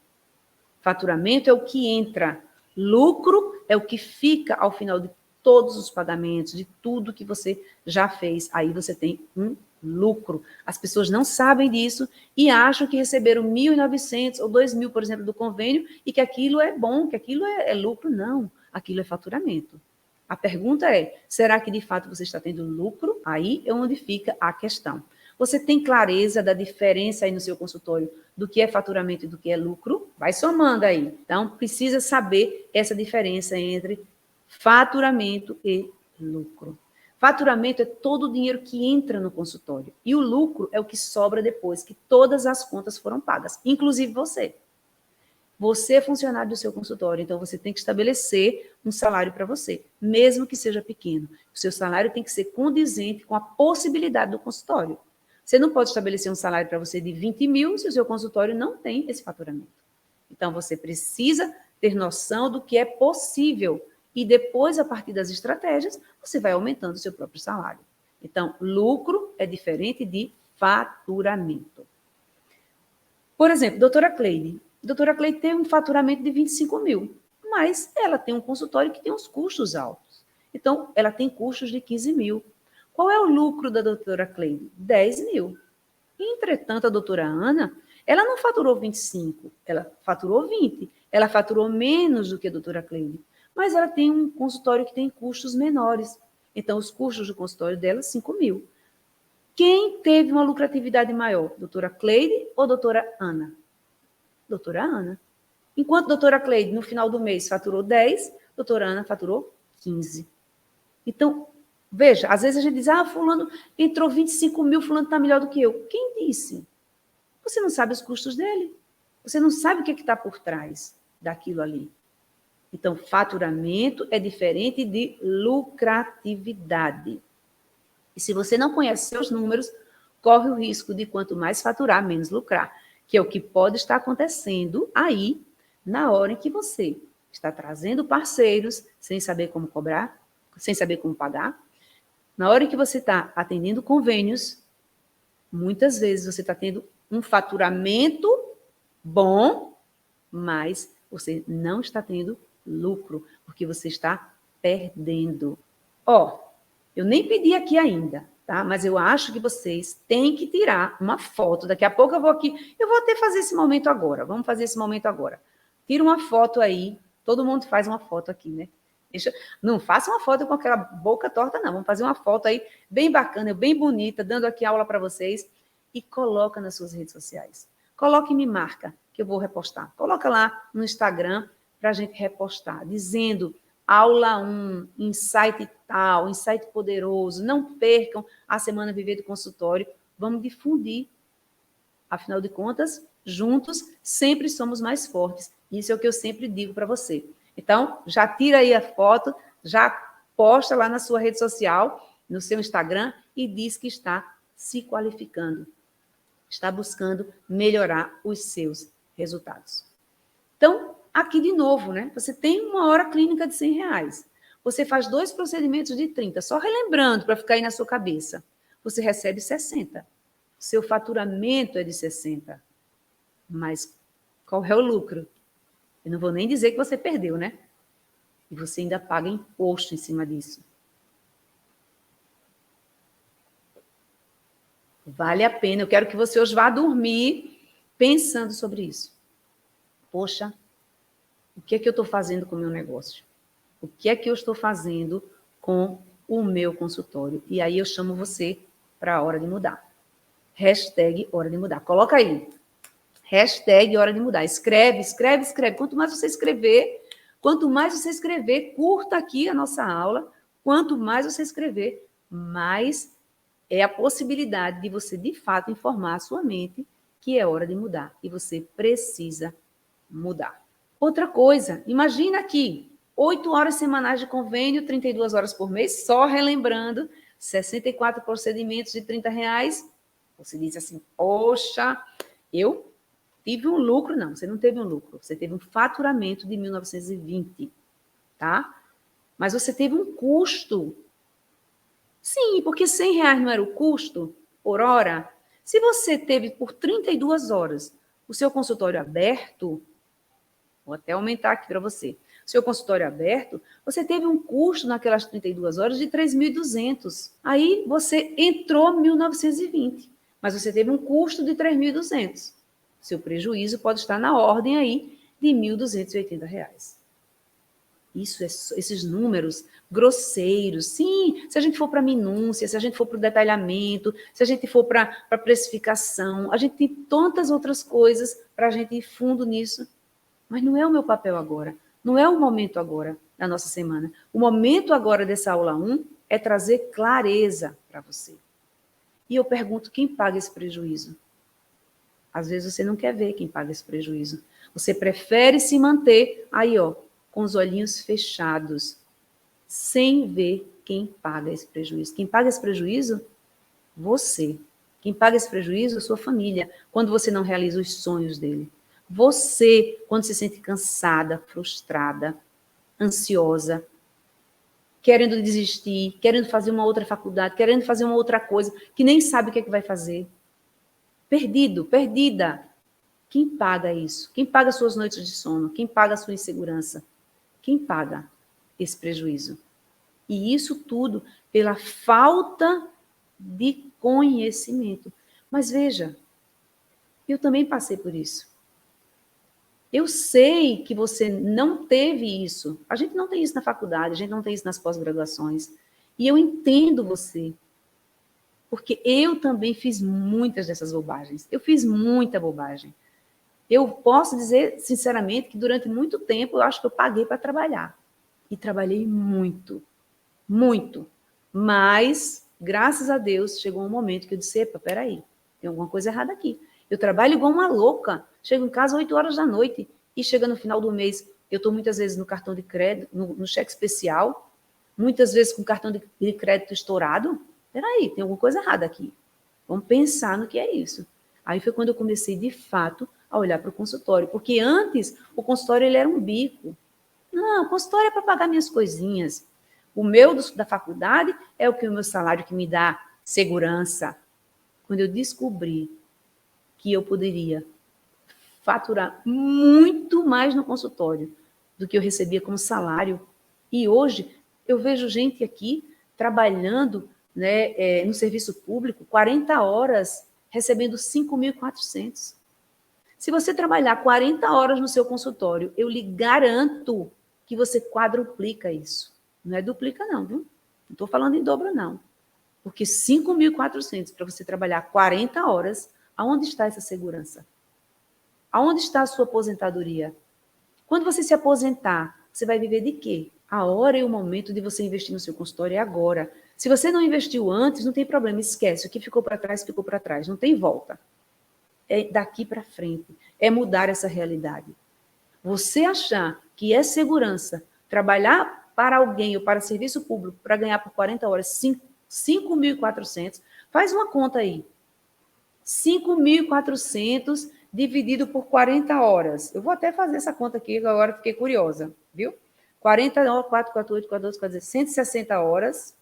Faturamento é o que entra. Lucro é o que fica ao final de todos os pagamentos, de tudo que você já fez. Aí você tem um lucro. As pessoas não sabem disso e acham que receberam 1.900 ou 2.000, por exemplo, do convênio, e que aquilo é bom, que aquilo é lucro. Não, aquilo é faturamento. A pergunta é, será que de fato você está tendo lucro? Aí é onde fica a questão. Você tem clareza da diferença aí no seu consultório do que é faturamento e do que é lucro? Vai somando aí. Então, precisa saber essa diferença entre faturamento e lucro. Faturamento é todo o dinheiro que entra no consultório. E o lucro é o que sobra depois que todas as contas foram pagas, inclusive você. Você é funcionário do seu consultório, então você tem que estabelecer um salário para você, mesmo que seja pequeno. O seu salário tem que ser condizente com a possibilidade do consultório. Você não pode estabelecer um salário para você de 20 mil se o seu consultório não tem esse faturamento. Então, você precisa ter noção do que é possível. E depois, a partir das estratégias, você vai aumentando o seu próprio salário. Então, lucro é diferente de faturamento. Por exemplo, doutora Cleide. Doutora Cleide tem um faturamento de 25 mil, mas ela tem um consultório que tem uns custos altos. Então, ela tem custos de 15 mil. Qual é o lucro da doutora Cleide? 10 mil. Entretanto, a doutora Ana, ela não faturou 25, ela faturou 20. Ela faturou menos do que a doutora Cleide, mas ela tem um consultório que tem custos menores. Então, os custos do consultório dela, 5 mil. Quem teve uma lucratividade maior? Doutora Cleide ou doutora Ana? Doutora Ana. Enquanto doutora Cleide, no final do mês, faturou 10, doutora Ana faturou 15. Então, veja, às vezes a gente diz, fulano entrou 25 mil, fulano está melhor do que eu. Quem disse? Você não sabe os custos dele. Você não sabe o que está por trás daquilo ali. Então, faturamento é diferente de lucratividade. E se você não conhece seus números, corre o risco de quanto mais faturar, menos lucrar, que é o que pode estar acontecendo aí na hora em que você está trazendo parceiros sem saber como cobrar, sem saber como pagar. Na hora em que você está atendendo convênios, muitas vezes você está tendo um faturamento bom, mas você não está tendo lucro, porque você está perdendo. Eu nem pedi aqui ainda, tá? Mas eu acho que vocês têm que tirar uma foto. Daqui a pouco eu vou aqui, eu vou até fazer esse momento agora. Vamos fazer esse momento agora. Tira uma foto aí. Todo mundo faz uma foto aqui, né? Não faça uma foto com aquela boca torta, não. Vamos fazer uma foto aí bem bacana, bem bonita, dando aqui aula para vocês. E coloca nas suas redes sociais. Coloque e me marca, que eu vou repostar. Coloca lá no Instagram para a gente repostar, dizendo aula 1, insight tal, insight poderoso. Não percam a Semana Viver do Consultório. Vamos difundir. Afinal de contas, juntos sempre somos mais fortes. Isso é o que eu sempre digo para você. Então, já tira aí a foto, já posta lá na sua rede social, no seu Instagram, e diz que está se qualificando. Está buscando melhorar os seus resultados. Então, aqui de novo, né? Você tem uma hora clínica de R$100. Você faz 2 procedimentos de 30, só relembrando para ficar aí na sua cabeça. Você recebe 60. Seu faturamento é de 60. Mas qual é o lucro? Eu não vou nem dizer que você perdeu, né? E você ainda paga imposto em cima disso. Vale a pena. Eu quero que você hoje vá dormir pensando sobre isso. Poxa, o que é que eu estou fazendo com o meu negócio? O que é que eu estou fazendo com o meu consultório? E aí eu chamo você para a hora de mudar. Hashtag hora de mudar. Coloca aí. Hashtag hora de mudar. Escreve, escreve, escreve. Quanto mais você escrever, curta aqui a nossa aula. Quanto mais você escrever, mais é a possibilidade de você, de fato, informar a sua mente que é hora de mudar. E você precisa mudar. Outra coisa, imagina aqui, 8 horas semanais de convênio, 32 horas por mês, só relembrando, 64 procedimentos de R$30. Você diz assim, poxa, eu tive um lucro, não, você não teve um lucro, você teve um faturamento de 1.920, tá? Mas você teve um custo. Sim, porque R$100 não era o custo por hora. Se você teve por 32 horas o seu consultório aberto, vou até aumentar aqui para você, o seu consultório aberto, você teve um custo naquelas 32 horas de 3.200. Aí você entrou 1.920, mas você teve um custo de 3.200. Seu prejuízo pode estar na ordem aí de R$1.280. Esses números grosseiros, sim, se a gente for para minúcia, se a gente for para o detalhamento, se a gente for para a precificação, a gente tem tantas outras coisas para a gente ir fundo nisso, mas não é o meu papel agora, não é o momento agora da nossa semana. O momento agora dessa aula 1 é trazer clareza para você. E eu pergunto, quem paga esse prejuízo? Às vezes você não quer ver quem paga esse prejuízo. Você prefere se manter aí, ó, com os olhinhos fechados, sem ver quem paga esse prejuízo. Quem paga esse prejuízo? Você. Quem paga esse prejuízo? A sua família, quando você não realiza os sonhos dele. Você, quando se sente cansada, frustrada, ansiosa, querendo desistir, querendo fazer uma outra faculdade, querendo fazer uma outra coisa, que nem sabe o que é que vai fazer. Perdido, perdida. Quem paga isso? Quem paga suas noites de sono? Quem paga a sua insegurança? Quem paga esse prejuízo? E isso tudo pela falta de conhecimento. Mas veja, eu também passei por isso. Eu sei que você não teve isso. A gente não tem isso na faculdade, a gente não tem isso nas pós-graduações. E eu entendo você. Porque eu também fiz muitas dessas bobagens. Eu fiz muita bobagem. Eu posso dizer, sinceramente, que durante muito tempo eu acho que eu paguei para trabalhar. E trabalhei muito, muito. Mas, graças a Deus, chegou um momento que eu disse, epa, peraí, tem alguma coisa errada aqui. Eu trabalho igual uma louca. Chego em casa às 8 horas da noite e chega no final do mês, eu estou muitas vezes no cartão de crédito, no cheque especial, muitas vezes com cartão de crédito estourado. Peraí, tem alguma coisa errada aqui. Vamos pensar no que é isso. Aí foi quando eu comecei, de fato, a olhar para o consultório. Porque antes, o consultório ele era um bico. Não, o consultório é para pagar minhas coisinhas. O meu da faculdade é o meu salário que me dá segurança. Quando eu descobri que eu poderia faturar muito mais no consultório do que eu recebia como salário, e hoje eu vejo gente aqui trabalhando, né, no serviço público, 40 horas, recebendo 5.400. Se você trabalhar 40 horas no seu consultório, eu lhe garanto que você quadruplica isso. Não é duplica não, viu? Não estou falando em dobro, não. Porque 5.400 para você trabalhar 40 horas, aonde está essa segurança? Aonde está a sua aposentadoria? Quando você se aposentar, você vai viver de quê? A hora e o momento de você investir no seu consultório é agora. Se você não investiu antes, não tem problema, esquece. O que ficou para trás, ficou para trás. Não tem volta. É daqui para frente. É mudar essa realidade. Você achar que é segurança trabalhar para alguém ou para serviço público para ganhar por 40 horas 5.400, faz uma conta aí. 5.400 dividido por 40 horas. Eu vou até fazer essa conta aqui, agora fiquei curiosa, viu? 40 horas, 4, 4, 8, 4, 12, 4, 160 horas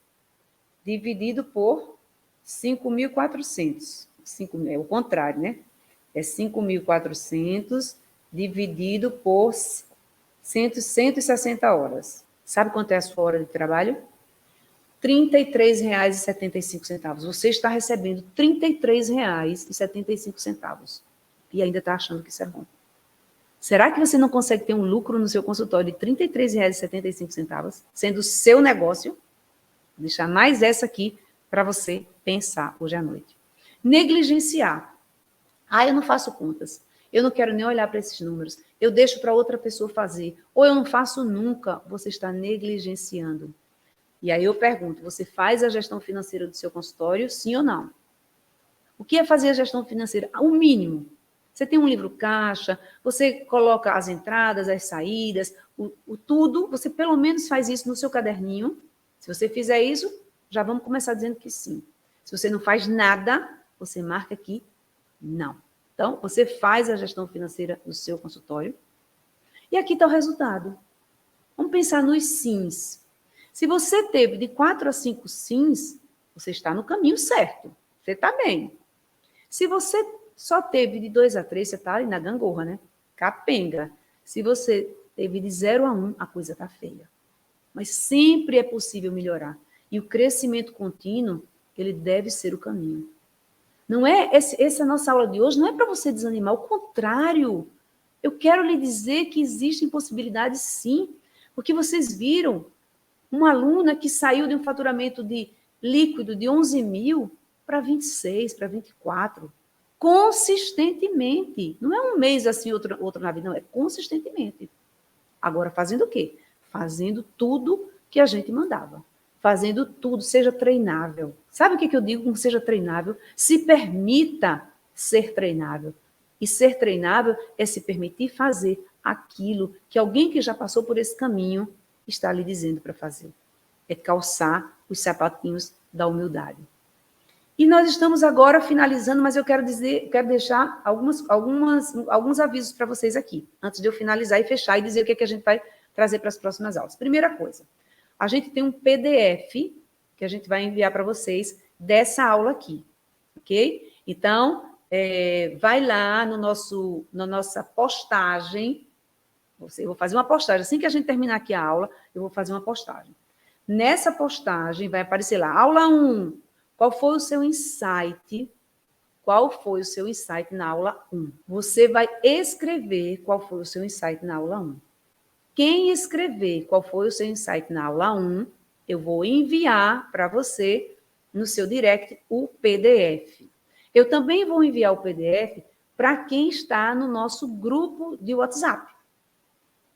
dividido por 5.400. É o contrário, né? É 5.400 dividido por 160 horas. Sabe quanto é a sua hora de trabalho? R$ 33,75. Você está recebendo R$ 33,75. E ainda está achando que isso é bom. Será que você não consegue ter um lucro no seu consultório de R$ 33,75, sendo o seu negócio? Vou deixar mais essa aqui para você pensar hoje à noite. Negligenciar. Eu não faço contas. Eu não quero nem olhar para esses números. Eu deixo para outra pessoa fazer. Ou eu não faço nunca. Você está negligenciando. E aí eu pergunto, você faz a gestão financeira do seu consultório, sim ou não? O que é fazer a gestão financeira? O mínimo. Você tem um livro caixa, você coloca as entradas, as saídas, o tudo, você pelo menos faz isso no seu caderninho. Se você fizer isso, já vamos começar dizendo que sim. Se você não faz nada, você marca aqui, não. Então, você faz a gestão financeira do seu consultório. E aqui está o resultado. Vamos pensar nos sims. Se você teve de 4 a 5 sims, você está no caminho certo. Você está bem. Se você só teve de 2 a 3, você está ali na gangorra, né? Capenga. Se você teve de 0 a 1, a coisa está feia. Mas sempre é possível melhorar. E o crescimento contínuo, ele deve ser o caminho. Não é essa nossa aula de hoje não é para você desanimar, ao contrário. Eu quero lhe dizer que existem possibilidades sim, porque vocês viram uma aluna que saiu de um faturamento de líquido de 11 mil para 26, para 24, consistentemente. Não é um mês assim, outro na vida, não, é consistentemente. Agora, fazendo o quê? Fazendo tudo que a gente mandava. Fazendo tudo, seja treinável. Sabe o que eu digo com seja treinável? Se permita ser treinável. E ser treinável é se permitir fazer aquilo que alguém que já passou por esse caminho está lhe dizendo para fazer. É calçar os sapatinhos da humildade. E nós estamos agora finalizando, mas eu quero deixar alguns avisos para vocês aqui, antes de eu finalizar e fechar e dizer o que a gente vai trazer para as próximas aulas. Primeira coisa, a gente tem um PDF que a gente vai enviar para vocês dessa aula aqui, ok? Então, vai lá na nossa postagem. Eu vou fazer uma postagem. Assim que a gente terminar aqui a aula, eu vou fazer uma postagem. Nessa postagem vai aparecer lá, aula 1. Qual foi o seu insight? Qual foi o seu insight na aula 1? Você vai escrever qual foi o seu insight na aula 1. Quem escrever qual foi o seu insight na aula 1, eu vou enviar para você no seu direct o PDF. Eu também vou enviar o PDF para quem está no nosso grupo de WhatsApp.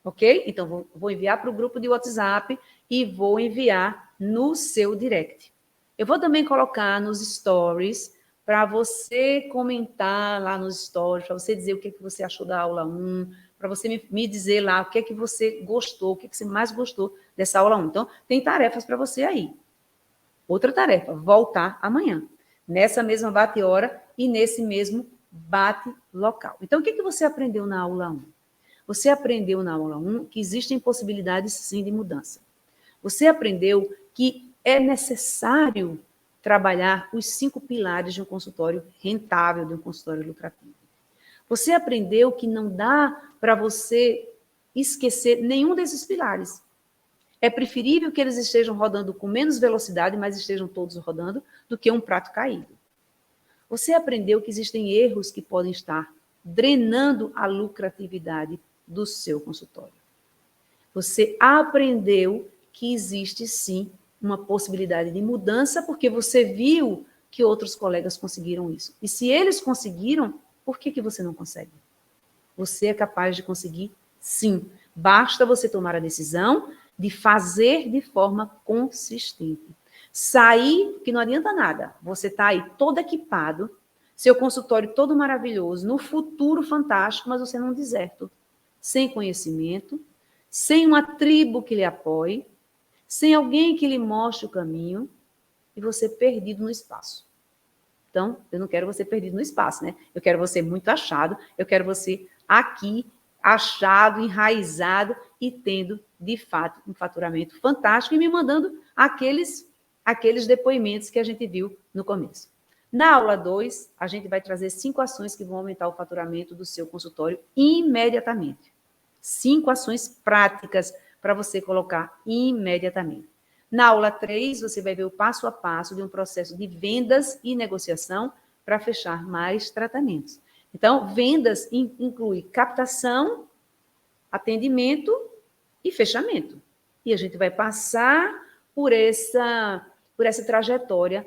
Ok? Então, vou enviar para o grupo de WhatsApp e vou enviar no seu direct. Eu vou também colocar nos stories para você comentar lá nos stories, para você dizer o que você achou da aula 1, para você me dizer lá o que você gostou, o que você mais gostou dessa aula 1. Então, tem tarefas para você aí. Outra tarefa, voltar amanhã, nessa mesma bate-hora e nesse mesmo bate-local. Então, o que você aprendeu na aula 1? Você aprendeu na aula 1 que existem possibilidades, sim, de mudança. Você aprendeu que é necessário trabalhar os 5 pilares de um consultório rentável, de um consultório lucrativo. Você aprendeu que não dá para você esquecer nenhum desses pilares. É preferível que eles estejam rodando com menos velocidade, mas estejam todos rodando, do que um prato caído. Você aprendeu que existem erros que podem estar drenando a lucratividade do seu consultório. Você aprendeu que existe, sim, uma possibilidade de mudança, porque você viu que outros colegas conseguiram isso. E se eles conseguiram, por que você não consegue? Você é capaz de conseguir, sim. Basta você tomar a decisão de fazer de forma consistente. Sair, que não adianta nada. Você está aí todo equipado, seu consultório todo maravilhoso, no futuro fantástico, mas você num deserto. Sem conhecimento, sem uma tribo que lhe apoie, sem alguém que lhe mostre o caminho, e você perdido no espaço. Então, eu não quero você perdido no espaço, né? Eu quero você muito achado, eu quero você aqui, achado, enraizado e tendo, de fato, um faturamento fantástico e me mandando aqueles depoimentos que a gente viu no começo. Na aula 2, a gente vai trazer 5 ações que vão aumentar o faturamento do seu consultório imediatamente. 5 ações práticas para você colocar imediatamente. Na aula 3, você vai ver o passo a passo de um processo de vendas e negociação para fechar mais tratamentos. Então, vendas inclui captação, atendimento e fechamento. E a gente vai passar por essa trajetória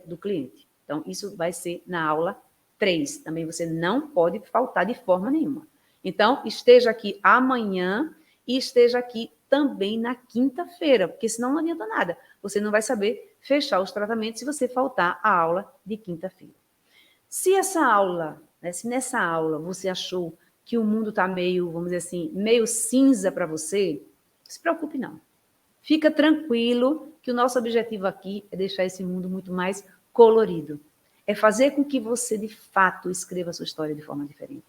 do cliente. Então, isso vai ser na aula 3. Também você não pode faltar de forma nenhuma. Então, esteja aqui amanhã e esteja aqui também na quinta-feira, porque senão não adianta nada. Você não vai saber fechar os tratamentos se você faltar a aula de quinta-feira. Se essa aula, se nessa aula você achou que o mundo está meio, vamos dizer assim, meio cinza para você, não se preocupe não. Fica tranquilo que o nosso objetivo aqui é deixar esse mundo muito mais colorido. é fazer com que você, de fato, escreva a sua história de forma diferente.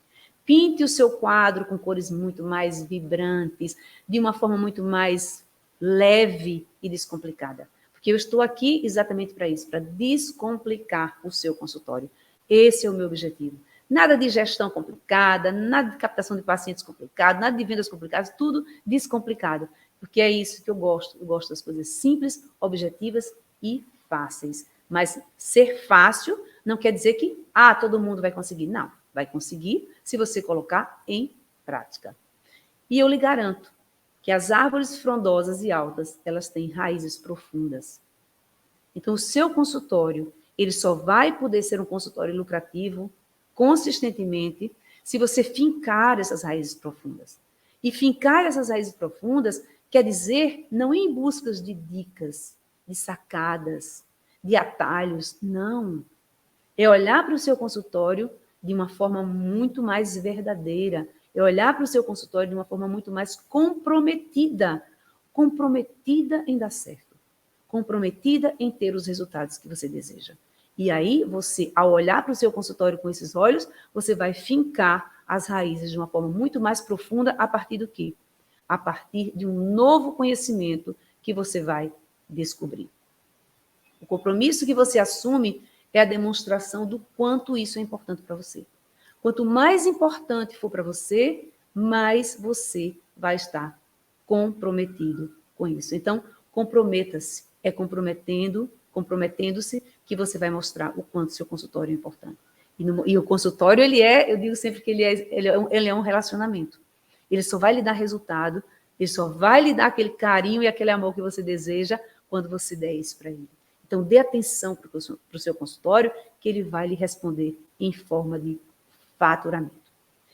Pinte o seu quadro com cores muito mais vibrantes, de uma forma muito mais leve e descomplicada. Porque eu estou aqui exatamente para isso, para descomplicar o seu consultório. Esse é o meu objetivo. Nada de gestão complicada, nada de captação de pacientes complicado, nada de vendas complicadas, tudo descomplicado. Porque é isso que eu gosto. Eu gosto das coisas simples, objetivas e fáceis. Mas ser fácil não quer dizer que todo mundo vai conseguir. Não, vai conseguir se você colocar em prática. E eu lhe garanto que as árvores frondosas e altas, elas têm raízes profundas. Então, o seu consultório, ele só vai poder ser um consultório lucrativo consistentemente se você fincar essas raízes profundas. E fincar essas raízes profundas quer dizer não ir em busca de dicas, de sacadas, de atalhos, não. É olhar para o seu consultório de uma forma muito mais verdadeira, é olhar para o seu consultório de uma forma muito mais comprometida, comprometida em dar certo, comprometida em ter os resultados que você deseja. E aí, você, ao olhar para o seu consultório com esses olhos, você vai fincar as raízes de uma forma muito mais profunda a partir do quê? A partir de um novo conhecimento que você vai descobrir. O compromisso que você assume é a demonstração do quanto isso é importante para você. Quanto mais importante for para você, mais você vai estar comprometido com isso. Então, comprometa-se. É comprometendo-se que você vai mostrar o quanto seu consultório é importante. E o consultório, eu digo sempre que ele é um relacionamento. Ele só vai lhe dar resultado, ele só vai lhe dar aquele carinho e aquele amor que você deseja quando você der isso para ele. Então, dê atenção para o seu consultório, que ele vai lhe responder em forma de faturamento.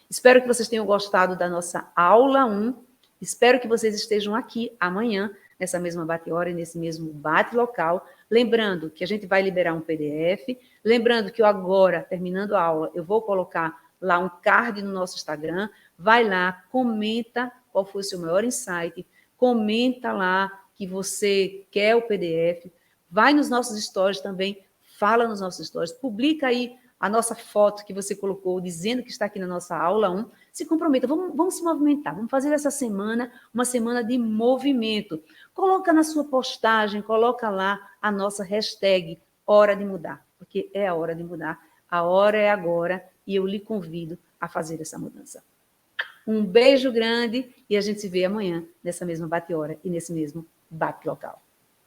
Espero que vocês tenham gostado da nossa aula 1. Espero que vocês estejam aqui amanhã, nessa mesma bate-hora e nesse mesmo bate-local. Lembrando que a gente vai liberar um PDF. Lembrando que eu agora, terminando a aula, eu vou colocar lá um card no nosso Instagram. Vai lá, comenta qual foi o seu maior insight. Comenta lá que você quer o PDF. Vai nos nossos stories também, fala nos nossos stories, publica aí a nossa foto que você colocou, dizendo que está aqui na nossa aula 1. Se comprometa, vamos se movimentar, vamos fazer essa semana uma semana de movimento. Coloca na sua postagem, coloca lá a nossa hashtag Hora de Mudar, porque é a hora de mudar, a hora é agora e eu lhe convido a fazer essa mudança. Um beijo grande e a gente se vê amanhã nessa mesma bate-hora e nesse mesmo bate-local.